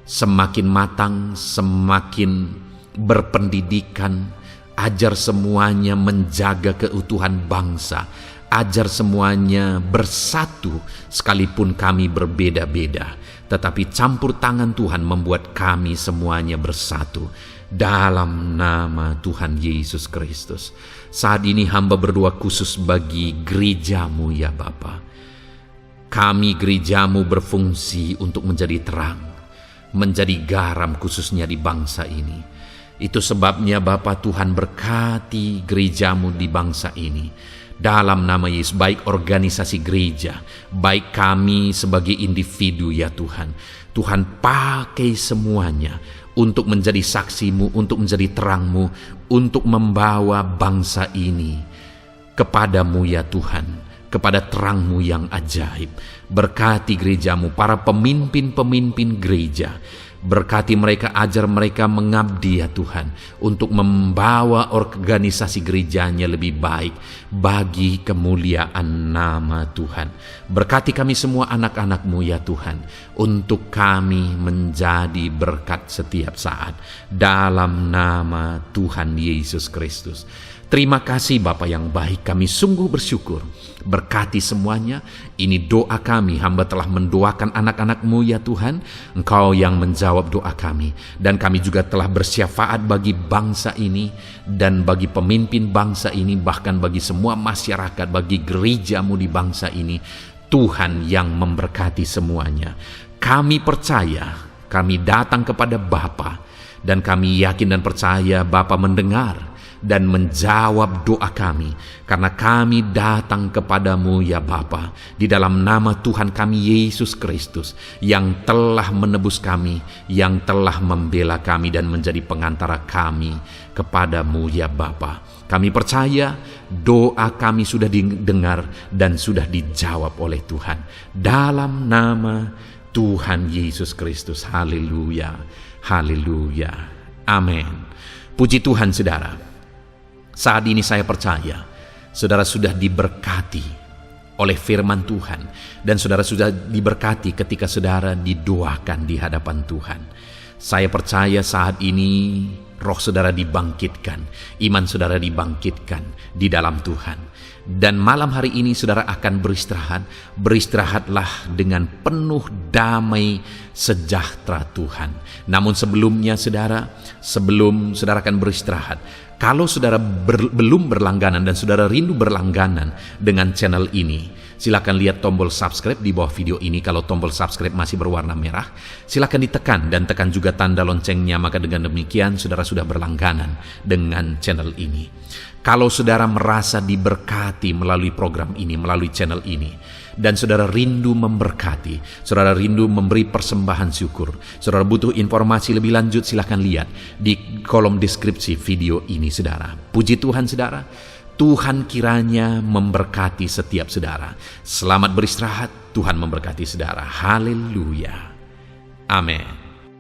semakin matang, semakin berpendidikan. Ajar semuanya menjaga keutuhan bangsa. Ajar semuanya bersatu sekalipun kami berbeda-beda. Tetapi campur tangan Tuhan membuat kami semuanya bersatu. Dalam nama Tuhan Yesus Kristus. Saat ini hamba berdoa khusus bagi gerejamu ya Bapa. Kami gerejamu berfungsi untuk menjadi terang, menjadi garam khususnya di bangsa ini. Itu sebabnya Bapa, Tuhan berkati gerejamu di bangsa ini. Dalam nama Yesus, baik organisasi gereja, baik kami sebagai individu ya Tuhan. Tuhan pakai semuanya untuk menjadi saksimu, untuk menjadi terangmu, untuk membawa bangsa ini kepadamu ya Tuhan, kepada terangmu yang ajaib. Berkati gerejamu, para pemimpin-pemimpin gereja. Berkati mereka, ajar mereka mengabdi ya Tuhan, untuk membawa organisasi gerejanya lebih baik bagi kemuliaan nama Tuhan. Berkati kami semua anak-anak-Mu ya Tuhan, untuk kami menjadi berkat setiap saat dalam nama Tuhan Yesus Kristus. Terima kasih Bapa yang baik, kami sungguh bersyukur. Berkati semuanya. Ini doa kami, hamba telah mendoakan anak-anak-Mu ya Tuhan. Engkau yang menjawab doa kami. Dan kami juga telah bersyafaat bagi bangsa ini, dan bagi pemimpin bangsa ini, bahkan bagi semua masyarakat, bagi gerejamu di bangsa ini. Tuhan yang memberkati semuanya. Kami percaya, kami datang kepada Bapa, dan kami yakin dan percaya Bapa mendengar dan menjawab doa kami, karena kami datang kepadamu ya Bapa, di dalam nama Tuhan kami Yesus Kristus, yang telah menebus kami, yang telah membela kami dan menjadi pengantara kami kepadamu ya Bapa. Kami percaya doa kami sudah didengar dan sudah dijawab oleh Tuhan, dalam nama Tuhan Yesus Kristus. Haleluya, haleluya, amin. Puji Tuhan saudara. Saat ini saya percaya saudara sudah diberkati oleh firman Tuhan, dan saudara sudah diberkati ketika saudara didoakan di hadapan Tuhan. Saya percaya saat ini roh saudara dibangkitkan, iman saudara dibangkitkan di dalam Tuhan. Dan malam hari ini saudara akan beristirahat. Beristirahatlah dengan penuh damai sejahtera Tuhan. Namun sebelumnya saudara, sebelum saudara akan beristirahat, kalau saudara belum berlangganan dan saudara rindu berlangganan dengan channel ini, silakan lihat tombol subscribe di bawah video ini. Kalau tombol subscribe masih berwarna merah, silakan ditekan dan tekan juga tanda loncengnya. Maka dengan demikian saudara sudah berlangganan dengan channel ini. Kalau saudara merasa diberkati melalui program ini, melalui channel ini, dan saudara rindu memberkati, saudara rindu memberi persembahan syukur, saudara butuh informasi lebih lanjut, silakan lihat di kolom deskripsi video ini saudara. Puji Tuhan saudara, Tuhan kiranya memberkati setiap saudara. Selamat beristirahat, Tuhan memberkati saudara. Haleluya, amin.